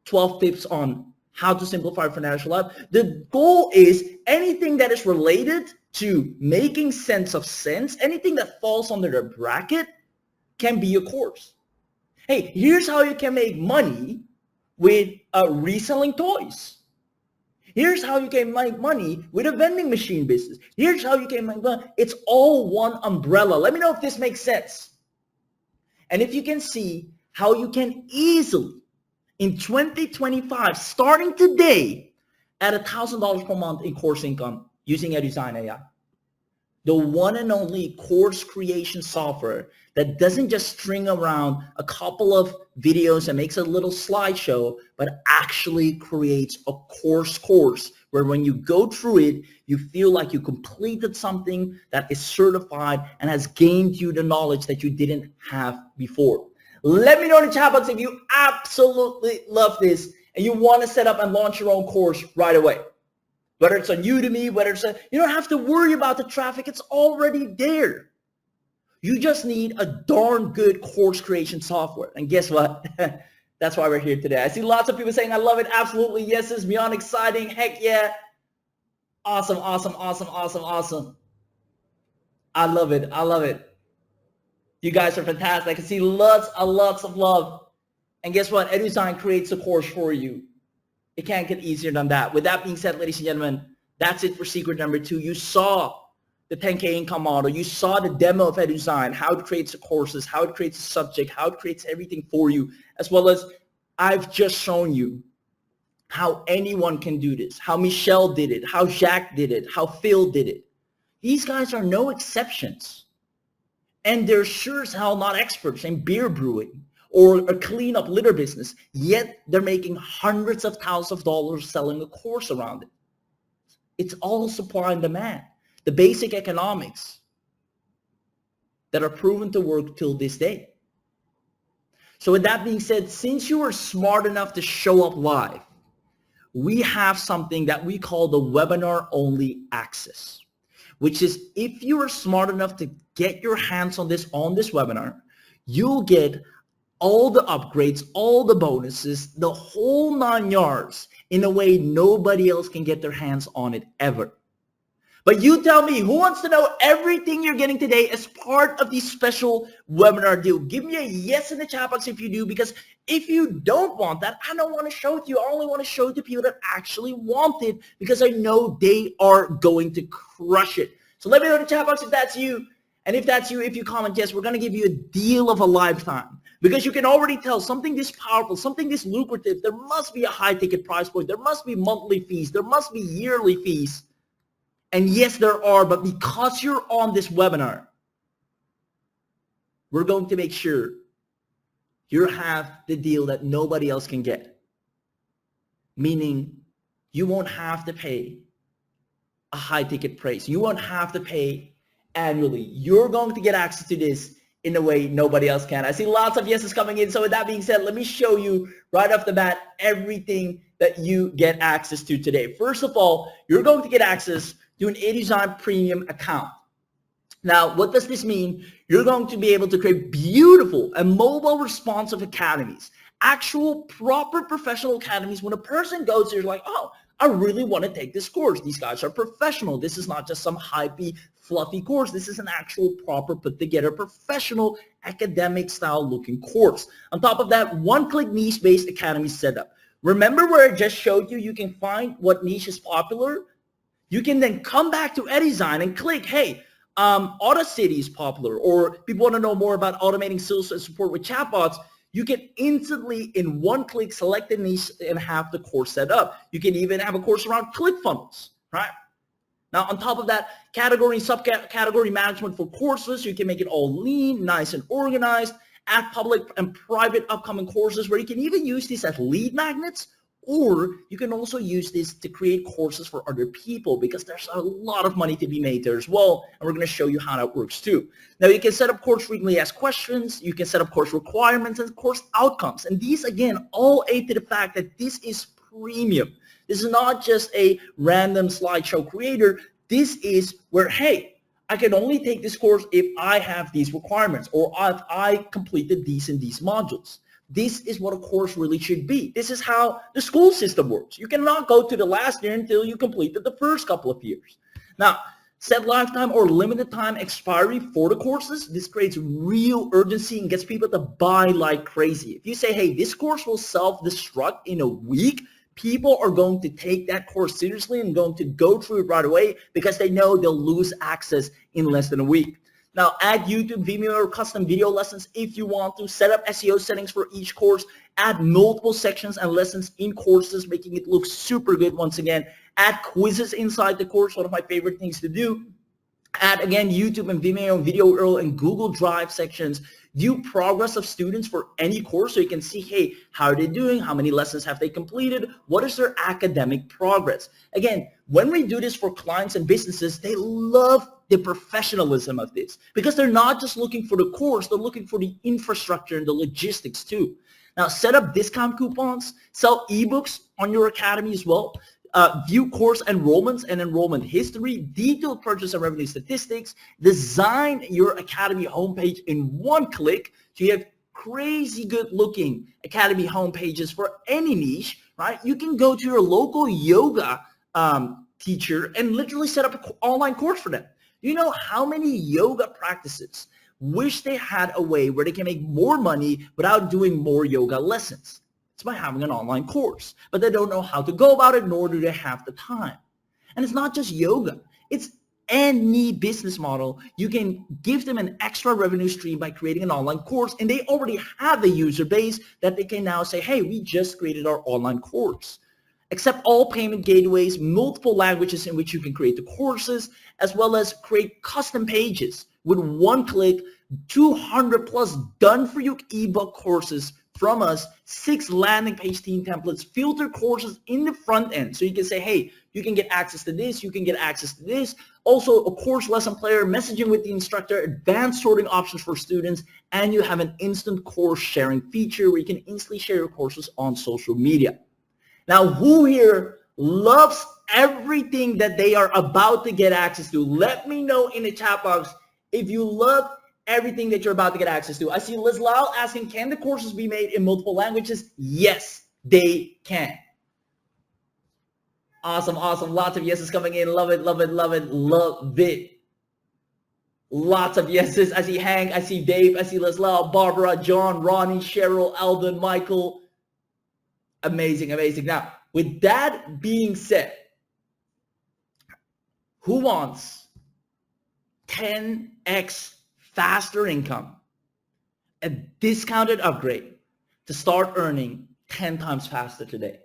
[SPEAKER 1] 12 tips on how to simplify financial life. The goal is anything that is related to making sense of sense, anything that falls under the bracket can be a course. Hey, here's how you can make money with reselling toys. Here's how you can make money with a vending machine business. Here's how you can make money. It's all one umbrella. Let me know if this makes sense. And if you can see how you can easily, in 2025, starting today, add $1,000 per month in course income using EduZign AI. The one and only course creation software that doesn't just string around a couple of videos and makes a little slideshow, but actually creates a course where when you go through it, you feel like you completed something that is certified and has gained you the knowledge that you didn't have before. Let me know in the chat box if you absolutely love this and you want to set up and launch your own course right away. Whether it's on Udemy, whether it's you don't have to worry about the traffic. It's already there. You just need a darn good course creation software. And guess what? That's why we're here today. I see lots of people saying, I love it. Absolutely. Yes, it's beyond exciting. Heck yeah. Awesome, awesome, awesome, awesome, awesome. I love it. I love it. You guys are fantastic. I can see lots of love. And guess what? EduZign creates a course for you. It can't get easier than that. With that being said, ladies and gentlemen, that's it for secret number 2. You saw the 10K income model. You saw the demo of EduZign, how it creates the courses, how it creates a subject, how it creates everything for you, as well as I've just shown you how anyone can do this, how Michelle did it, how Jacques did it, how Phil did it. These guys are no exceptions. And they're sure as hell not experts in beer brewing or a cleanup litter business, yet they're making hundreds of thousands of dollars selling a course around it. It's all supply and demand. The basic economics that are proven to work till this day. So with that being said, since you are smart enough to show up live, we have something that we call the webinar only access, which is if you are smart enough to get your hands on this webinar, you'll get all the upgrades, all the bonuses, the whole 9 yards in a way nobody else can get their hands on it ever. But you tell me, who wants to know everything you're getting today as part of the special webinar deal? Give me a yes in the chat box if you do, because if you don't want that, I don't want to show it to you. I only want to show it to people that actually want it because I know they are going to crush it. So let me know in the chat box if that's you. And if that's you, if you comment yes, we're going to give you a deal of a lifetime. Because you can already tell something this powerful, something this lucrative, there must be a high ticket price point. There must be monthly fees. There must be yearly fees. And yes, there are, but because you're on this webinar, we're going to make sure you have the deal that nobody else can get. Meaning you won't have to pay a high ticket price. You won't have to pay annually. You're going to get access to this in a way nobody else can. I see lots of yeses coming in. So with that being said, let me show you right off the bat everything that you get access to today. First of all, you're going to get access to an EduZign premium account. Now, what does this mean? You're going to be able to create beautiful and mobile responsive academies, actual proper professional academies. When a person goes there, like, oh, I really want to take this course. These guys are professional. This is not just some hypey, fluffy course. This is an actual proper put together professional academic style looking course. On top of that, one-click niche-based academy setup. Remember where I just showed you, you can find what niche is popular. You can then come back to EduZign and click, hey, AutoCity is popular, or people want to know more about automating sales and support with chatbots. You can instantly, in one click, select a niche and have the course set up. You can even have a course around ClickFunnels, right? Now, on top of that, category and subcategory management for courses. You can make it all lean, nice and organized. Add public and private upcoming courses where you can even use these as lead magnets, or you can also use this to create courses for other people because there's a lot of money to be made there as well. And we're going to show you how that works too. Now, you can set up course frequently asked questions. You can set up course requirements and course outcomes. And these, again, all aid to the fact that this is premium. This is not just a random slideshow creator. This is where, hey, I can only take this course if I have these requirements or if I completed these and these modules. This is what a course really should be. This is how the school system works. You cannot go to the last year until you completed the first couple of years. Now, set lifetime or limited time expiry for the courses. This creates real urgency and gets people to buy like crazy. If you say, hey, this course will self-destruct in a week, people are going to take that course seriously and going to go through it right away because they know they'll lose access in less than a week. Now, add YouTube, Vimeo, or custom video lessons if you want to. Set up SEO settings for each course. Add multiple sections and lessons in courses, making it look super good once again. Add quizzes inside the course, one of my favorite things to do. Add, again, YouTube and Vimeo, Video URL, and Google Drive sections. View progress of students for any course so you can see, hey, how are they doing? How many lessons have they completed? What is their academic progress? Again, when we do this for clients and businesses, they love the professionalism of this because they're not just looking for the course, they're looking for the infrastructure and the logistics too. Now, set up discount coupons, sell ebooks on your academy as well. View course enrollments and enrollment history, detailed purchase and revenue statistics, design your academy homepage in one click so you have crazy good looking academy homepages for any niche, right? You can go to your local yoga teacher and literally set up an online course for them. You know how many yoga practices wish they had a way where they can make more money without doing more yoga lessons? It's by having an online course, but they don't know how to go about it, nor do they have the time. And it's not just yoga. It's any business model. You can give them an extra revenue stream by creating an online course, and they already have a user base that they can now say, hey, we just created our online course. Accept all payment gateways, multiple languages in which you can create the courses, as well as create custom pages with one click, 200 plus done for you ebook courses from us, 6 landing page theme templates, filter courses in the front end. So you can say, hey, you can get access to this, you can get access to this. Also a course lesson player, messaging with the instructor, advanced sorting options for students, and you have an instant course sharing feature where you can instantly share your courses on social media. Now, who here loves everything that they are about to get access to? Let me know in the chat box if you love everything that you're about to get access to. I see Liz Lau asking, can the courses be made in multiple languages? Yes, they can. Awesome, awesome. Lots of yeses coming in. Love it, love it, love it, love it. Lots of yeses. I see Hank, I see Dave, I see Liz Lau, Barbara, John, Ronnie, Cheryl, Alden, Michael. Amazing, amazing. Now, with that being said, who wants 10x faster income, a discounted upgrade to start earning 10 times faster today?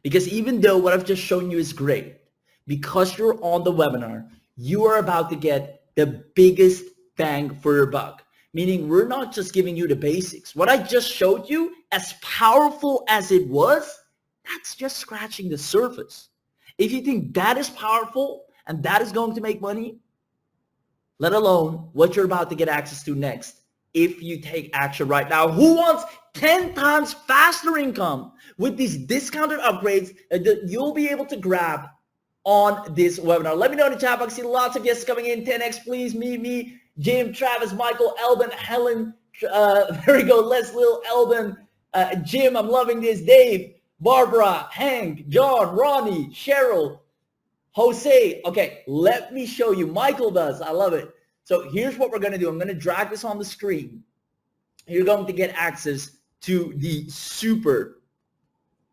[SPEAKER 1] Because even though what I've just shown you is great, because you're on the webinar, you are about to get the biggest bang for your buck. Meaning we're not just giving you the basics. What I just showed you, as powerful as it was, that's just scratching the surface. If you think that is powerful and that is going to make money, let alone what you're about to get access to next, if you take action right now. Who wants 10 times faster income with these discounted upgrades that you'll be able to grab on this webinar? Let me know in the chat box. I see lots of yeses coming in. 10x, please. Me, Jim, Travis, Michael, Elvin, Helen. There we go. Leslie, Elvin, Jim. I'm loving this. Dave, Barbara, Hank, John, Ronnie, Cheryl, Jose. Okay, let me show you. Michael does. I love it. So here's what we're going to do. I'm going to drag this on the screen. You're going to get access to the super.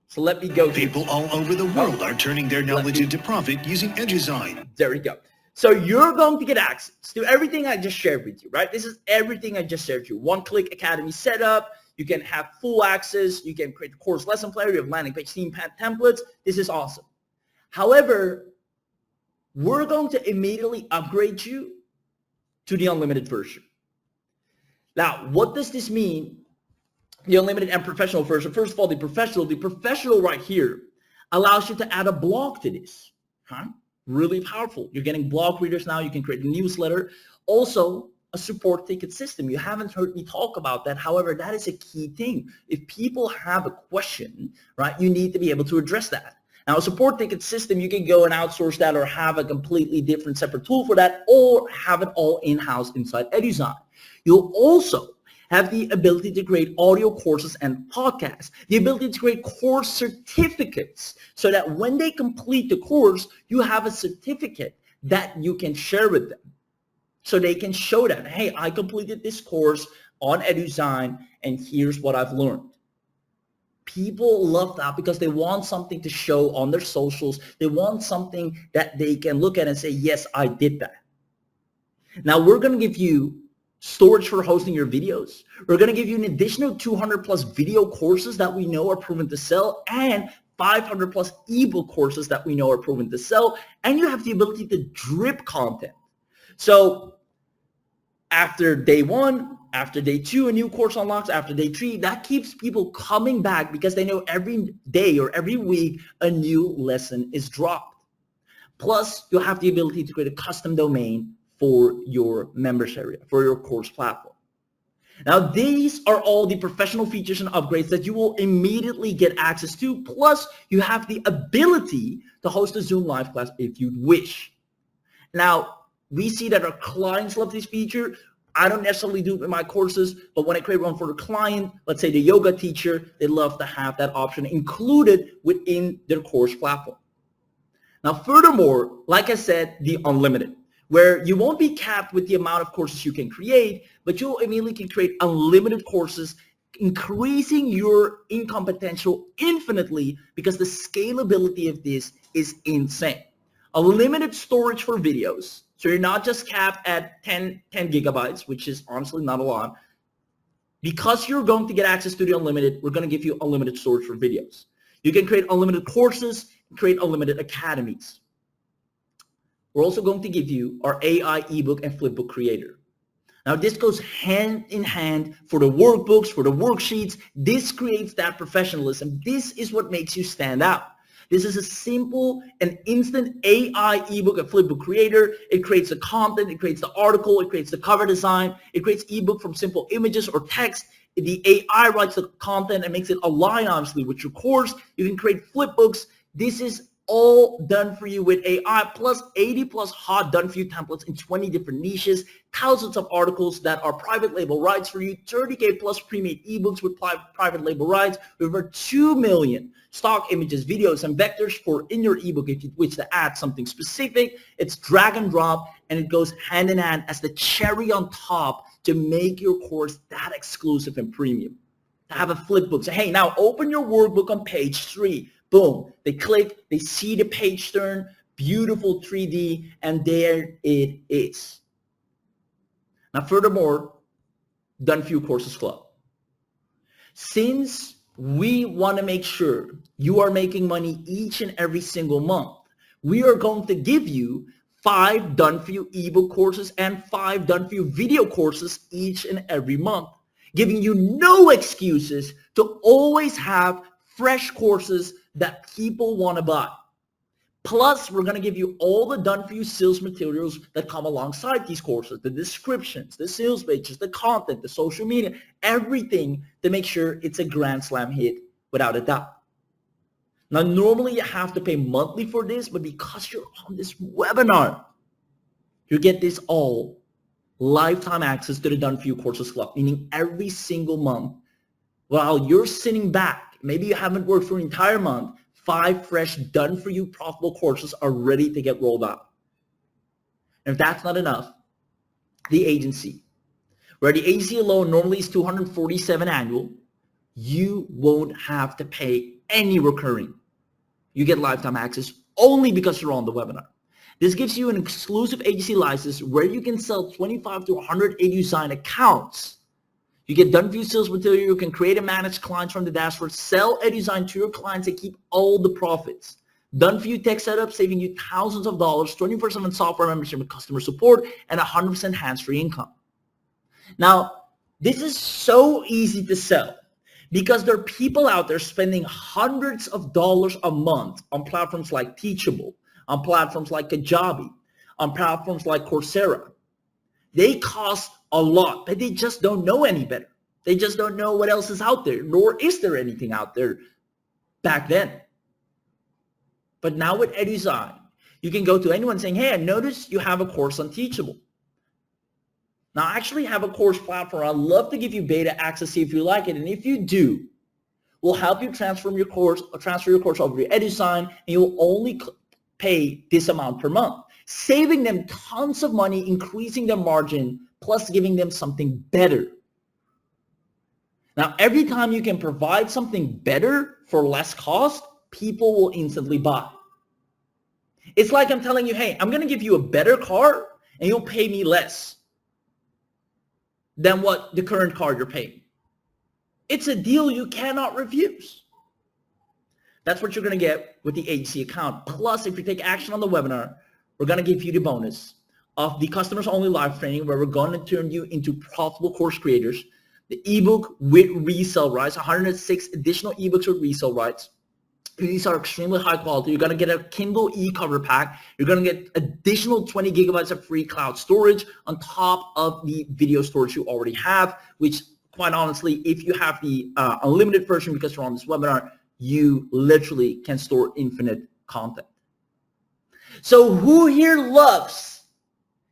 [SPEAKER 1] So let me go.
[SPEAKER 3] People all over the world are turning their knowledge into profit using EduZign.
[SPEAKER 1] There we go. So you're going to get access to everything I just shared with you, right? This is everything I just shared with you. One-click academy setup. You can have full access. You can create a course lesson player. You have landing page theme templates. This is awesome. However, we're going to immediately upgrade you to the unlimited version. Now, what does this mean? The unlimited and professional version. First of all, the professional right here allows you to add a blog to this. Huh? Really powerful. You're getting blog readers now. You can create a newsletter. Also, a support ticket system. You haven't heard me talk about that. However, that is a key thing. If people have a question, right, you need to be able to address that. Now, a support ticket system, you can go and outsource that or have a completely different separate tool for that, or have it all in-house inside EduZign. You'll also have the ability to create audio courses and podcasts, the ability to create course certificates so that when they complete the course, you have a certificate that you can share with them. So they can show them, hey, I completed this course on EduZign and here's what I've learned. People love that because they want something to show on their socials. They want something that they can look at and say, yes, I did that. Now we're going to give you storage for hosting your videos. We're going to give you an additional 200 plus video courses that we know are proven to sell, and 500 plus ebook courses that we know are proven to sell. And you have the ability to drip content. So after day 1, after day 2, a new course unlocks. After day 3, that keeps people coming back because they know every day or every week a new lesson is dropped. Plus, you'll have the ability to create a custom domain for your members area, for your course platform. Now, these are all the professional features and upgrades that you will immediately get access to. Plus, you have the ability to host a Zoom live class if you wish. Now, we see that our clients love this feature. I don't necessarily do it in my courses, but when I create one for the client, let's say the yoga teacher, they love to have that option included within their course platform. Now, furthermore, like I said, the unlimited, where you won't be capped with the amount of courses you can create, but you immediately can create unlimited courses, increasing your income potential infinitely because the scalability of this is insane. Unlimited storage for videos. So you're not just capped at 10 gigabytes, which is honestly not a lot. Because you're going to get access to the unlimited, we're going to give you unlimited storage for videos. You can create unlimited courses, create unlimited academies. We're also going to give you our AI ebook and flipbook creator. Now this goes hand in hand for the workbooks, for the worksheets. This creates that professionalism. This is what makes you stand out. This is a simple and instant AI ebook and flipbook creator. It creates the content, it creates the article, it creates the cover design, it creates ebook from simple images or text. The AI writes the content and makes it align obviously with your course. You can create flipbooks. This is all done for you with AI, plus 80 plus hot done for you templates in 20 different niches, thousands of articles that are private label rights for you, 30K plus pre-made ebooks with private label rights, over 2 million stock images, videos, and vectors for in your ebook if you wish to add something specific. It's drag and drop, and it goes hand in hand as the cherry on top to make your course that exclusive and premium. To have a flipbook, say, hey, now open your workbook on page 3. Boom, they click, they see the page turn, beautiful 3D, and there it is. Now, furthermore, Done For You Courses Club. Since we want to make sure you are making money each and every single month, we are going to give you 5 Done For You ebook courses and 5 Done For You video courses each and every month, giving you no excuses to always have fresh courses that people want to buy. Plus, we're going to give you all the Done For You sales materials that come alongside these courses, the descriptions, the sales pages, the content, the social media, everything to make sure it's a grand slam hit without a doubt. Now, normally you have to pay monthly for this, but because you're on this webinar, you get this all lifetime access to the Done For You Courses Club, meaning every single month while you're sitting back, maybe you haven't worked for an entire month, 5 fresh Done For You profitable courses are ready to get rolled out. And if that's not enough, the agency, where the agency alone normally is $247 annual, you won't have to pay any recurring. You get lifetime access only because you're on the webinar. This gives you an exclusive agency license where you can sell 25 to 100 EduZign accounts. You get Done For You sales material. You can create and manage clients from the dashboard, sell EduZign to your clients and keep all the profits. Done for you tech setup, saving you thousands of dollars, 24/7 software membership with customer support, and 100% hands-free income. Now, this is so easy to sell because there are people out there spending hundreds of dollars a month on platforms like Teachable, on platforms like Kajabi, on platforms like Coursera. They cost a lot, but they just don't know any better. They just don't know what else is out there, nor is there anything out there back then. But now with EduZign, you can go to anyone saying, hey, I noticed you have a course on Teachable. Now, I actually have a course platform. I'd love to give you beta access, see if you like it. And if you do, we'll help you transfer your course over to EduZign, and you'll only pay this amount per month, saving them tons of money, increasing their margin, plus giving them something better. Now, every time you can provide something better for less cost, people will instantly buy. It's like I'm telling you, hey, I'm going to give you a better car and you'll pay me less than what the current car you're paying. It's a deal you cannot refuse. That's what you're going to get with the agency account. Plus, if you take action on the webinar, we're going to give you the bonus of the customers only live training where we're going to turn you into profitable course creators, the ebook with resale rights, 106 additional ebooks with resale rights. These are extremely high quality. You're going to get a Kindle e-cover pack. You're going to get additional 20 gigabytes of free cloud storage on top of the video storage you already have, which quite honestly, if you have the unlimited version because you're on this webinar, you literally can store infinite content. So who here loves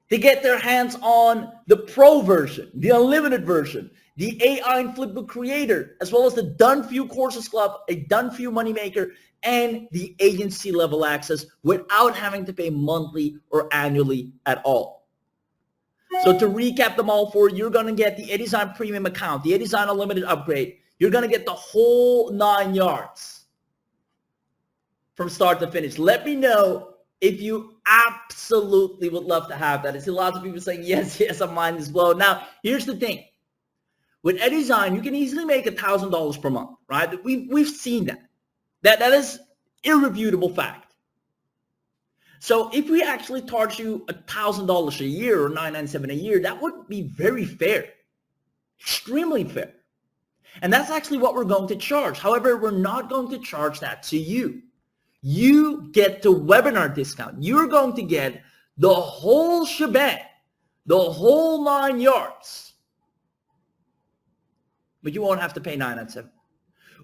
[SPEAKER 1] to get their hands on the pro version, the unlimited version, the AI and Flipbook Creator, as well as the Done For You Courses Club, a Done For You Moneymaker, and the agency level access without having to pay monthly or annually at all? So to recap them all for you, you're going to get the EduZign Premium account, the EduZign Unlimited upgrade. You're going to get the whole 9 yards from start to finish. Let me know if you absolutely would love to have that. I see lots of people saying, yes, on mine as well. Now, here's the thing. With EduZign, you can easily make $1,000 per month, right? We've seen that. That is irrefutable fact. So if we actually charge you $1,000 a year or $997 a year, that would be very fair, extremely fair. And that's actually what we're going to charge. However, we're not going to charge that to you. You get the webinar discount. You're going to get the whole shebang, the whole 9 yards. But you won't have to pay $997.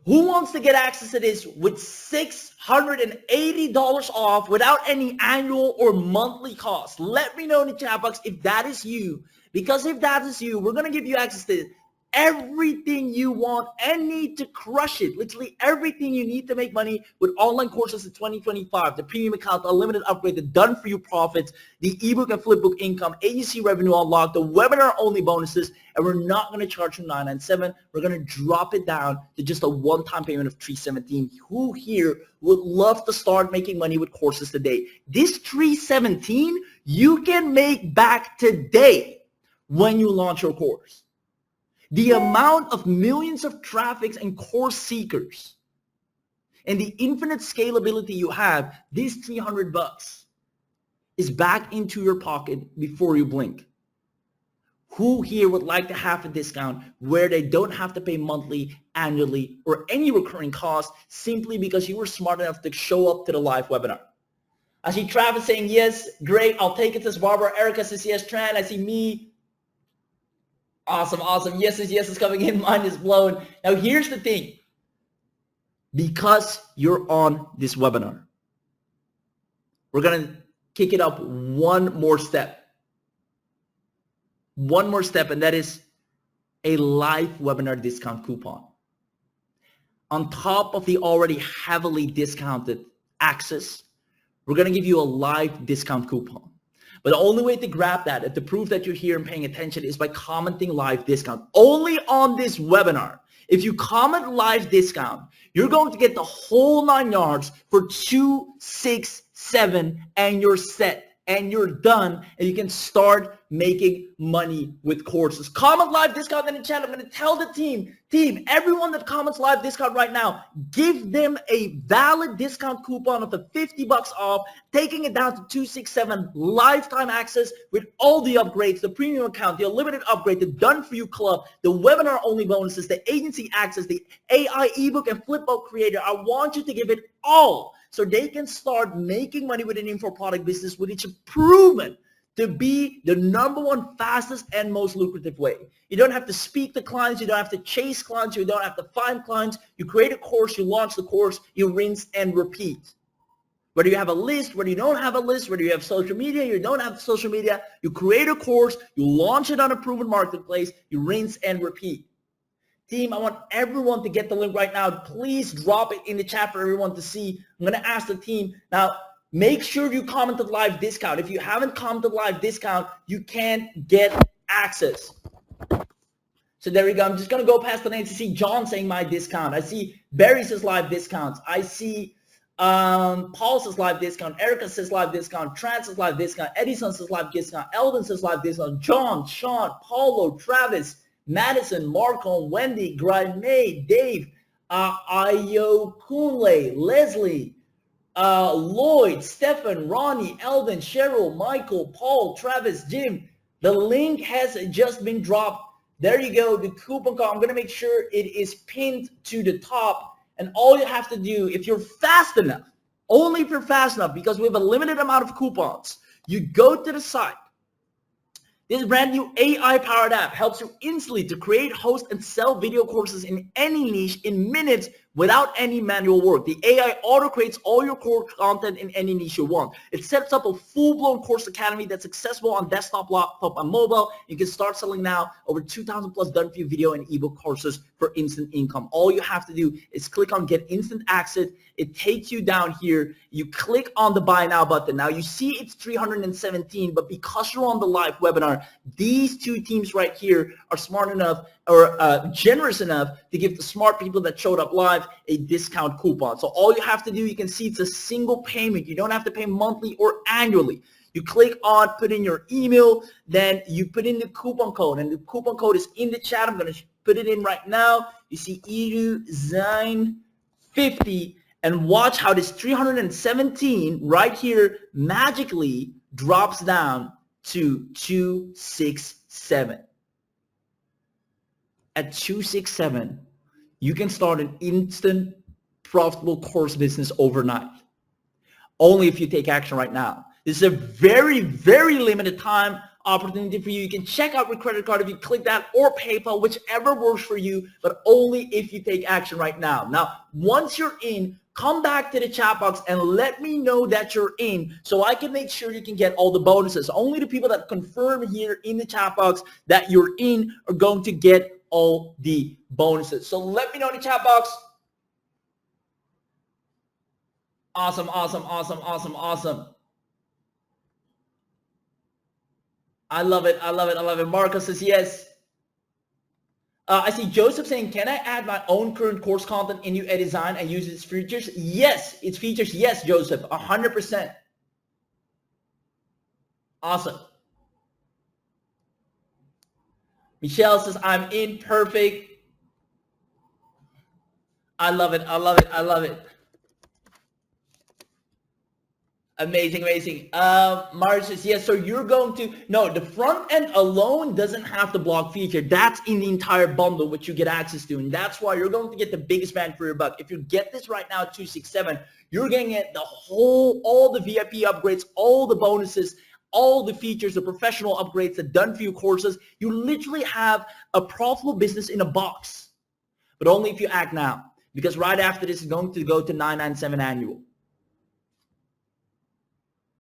[SPEAKER 1] Who wants to get access to this with $680 off without any annual or monthly cost? Let me know in the chat box if that is you. Because if that is you, we're going to give you access to everything you want and need to crush it. Literally everything you need to make money with online courses in 2025. The premium account, the unlimited upgrade, the Done For You profits, the ebook and flipbook income, agency revenue unlock, the webinar only bonuses, and we're not going to charge you $997. We're going to drop it down to just a one-time payment of $317. Who here would love to start making money with courses today? This $317 you can make back today when you launch your course. The amount of millions of traffics and course seekers and the infinite scalability you have, this $300 is back into your pocket before you blink. Who here would like to have a discount where they don't have to pay monthly, annually, or any recurring cost simply because you were smart enough to show up to the live webinar? I see Travis saying, yes, great, I'll take it, says Barbara. Erica says, yes, Tran. I see me. Awesome. Yes is coming in. Mine is blown. Now, here's the thing. Because you're on this webinar, we're going to kick it up one more step. And that is a live webinar discount coupon. On top of the already heavily discounted access, we're going to give you a live discount coupon. But the only way to grab that, to prove that you're here and paying attention, is by commenting live discount. Only on this webinar. If you comment live discount, you're going to get the whole 9 yards for $267 and you're set. and you're done, and you can start making money with courses. Comment live discount in the chat. I'm going to tell the team, everyone that comments live discount right now, give them a valid discount coupon of the $50 off, taking it down to 267 lifetime access with all the upgrades, the premium account, the unlimited upgrade, the done for you club, the webinar only bonuses, the agency access, the AI ebook and flipbook creator. I want you to give it all, so they can start making money with an info product business, which is proven to be the #1 fastest and most lucrative way. You don't have to speak to clients. You don't have to chase clients. You don't have to find clients. You create a course. You launch the course. You rinse and repeat. Whether you have a list, whether you don't have a list, whether you have social media, you don't have social media, you create a course. You launch it on a proven marketplace. You rinse and repeat. Team, I want everyone to get the link right now. Please drop it in the chat for everyone to see. I'm going to ask the team. Now, make sure you commented live discount. If you haven't commented live discount, you can't get access. So there we go. I'm just going to go past the names to see John saying my discount. I see Barry says live discounts. I see Paul says live discount. Erica says live discount. Trent says live discount. Edison says live discount. Eldon says live discount. John, Sean, Paulo, Travis, Madison, Marco, Wendy, Grime, Dave, Ayo Kunle, Leslie, Lloyd, Stefan, Ronnie, Eldon, Cheryl, Michael, Paul, Travis, Jim. The link has just been dropped. There you go. The coupon code. I'm going to make sure it is pinned to the top. And all you have to do, if you're fast enough, only if you're fast enough, because we have a limited amount of coupons, you go to the site. This brand new AI-powered app helps you instantly to create, host, and sell video courses in any niche in minutes without any manual work. The AI auto-creates all your core content in any niche you want. It sets up a full-blown course academy that's accessible on desktop, laptop, and mobile. You can start selling now over 2,000 plus done-for-you video and ebook courses for instant income. All you have to do is click on Get Instant Access. It takes you down here. You click on the Buy Now button. Now, you see it's 317, but because you're on the live webinar, these two teams right here are smart enough or generous enough to give the smart people that showed up live a discount coupon. So all you have to do, you can see it's a single payment. You don't have to pay monthly or annually. You click on, put in your email, then you put in the coupon code, and the coupon code is in the chat. I'm going to put it in right now. You see EduZign 50, and watch how this 317 right here magically drops down to 267. At 267, you can start an instant profitable course business overnight. Only if you take action right now. This is a very, very limited time opportunity for you. You can check out your credit card if you click that, or PayPal, whichever works for you, but only if you take action right now. Now, once you're in, come back to the chat box and let me know that you're in so I can make sure you can get all the bonuses. Only the people that confirm here in the chat box that you're in are going to get all the bonuses. So let me know in the chat box. Awesome, awesome, awesome, awesome, awesome. I love it. I love it. I love it. Marcus says yes. I see Joseph saying, can I add my own current course content in your EduZign and use its features? Yes, its features. Yes, Joseph, 100%. Awesome. Michelle says, I'm in. Perfect. I love it. I love it. I love it. Amazing, amazing. Mars says, yes, so you're going to, no, the front end alone doesn't have the block feature. That's in the entire bundle, which you get access to. And that's why you're going to get the biggest bang for your buck. If you get this right now at 267, you're going to get the whole, all the VIP upgrades, all the bonuses, all the features, the professional upgrades, the done-for-you courses. You literally have a profitable business in a box, but only if you act now. Because right after this is going to go to $997 annual.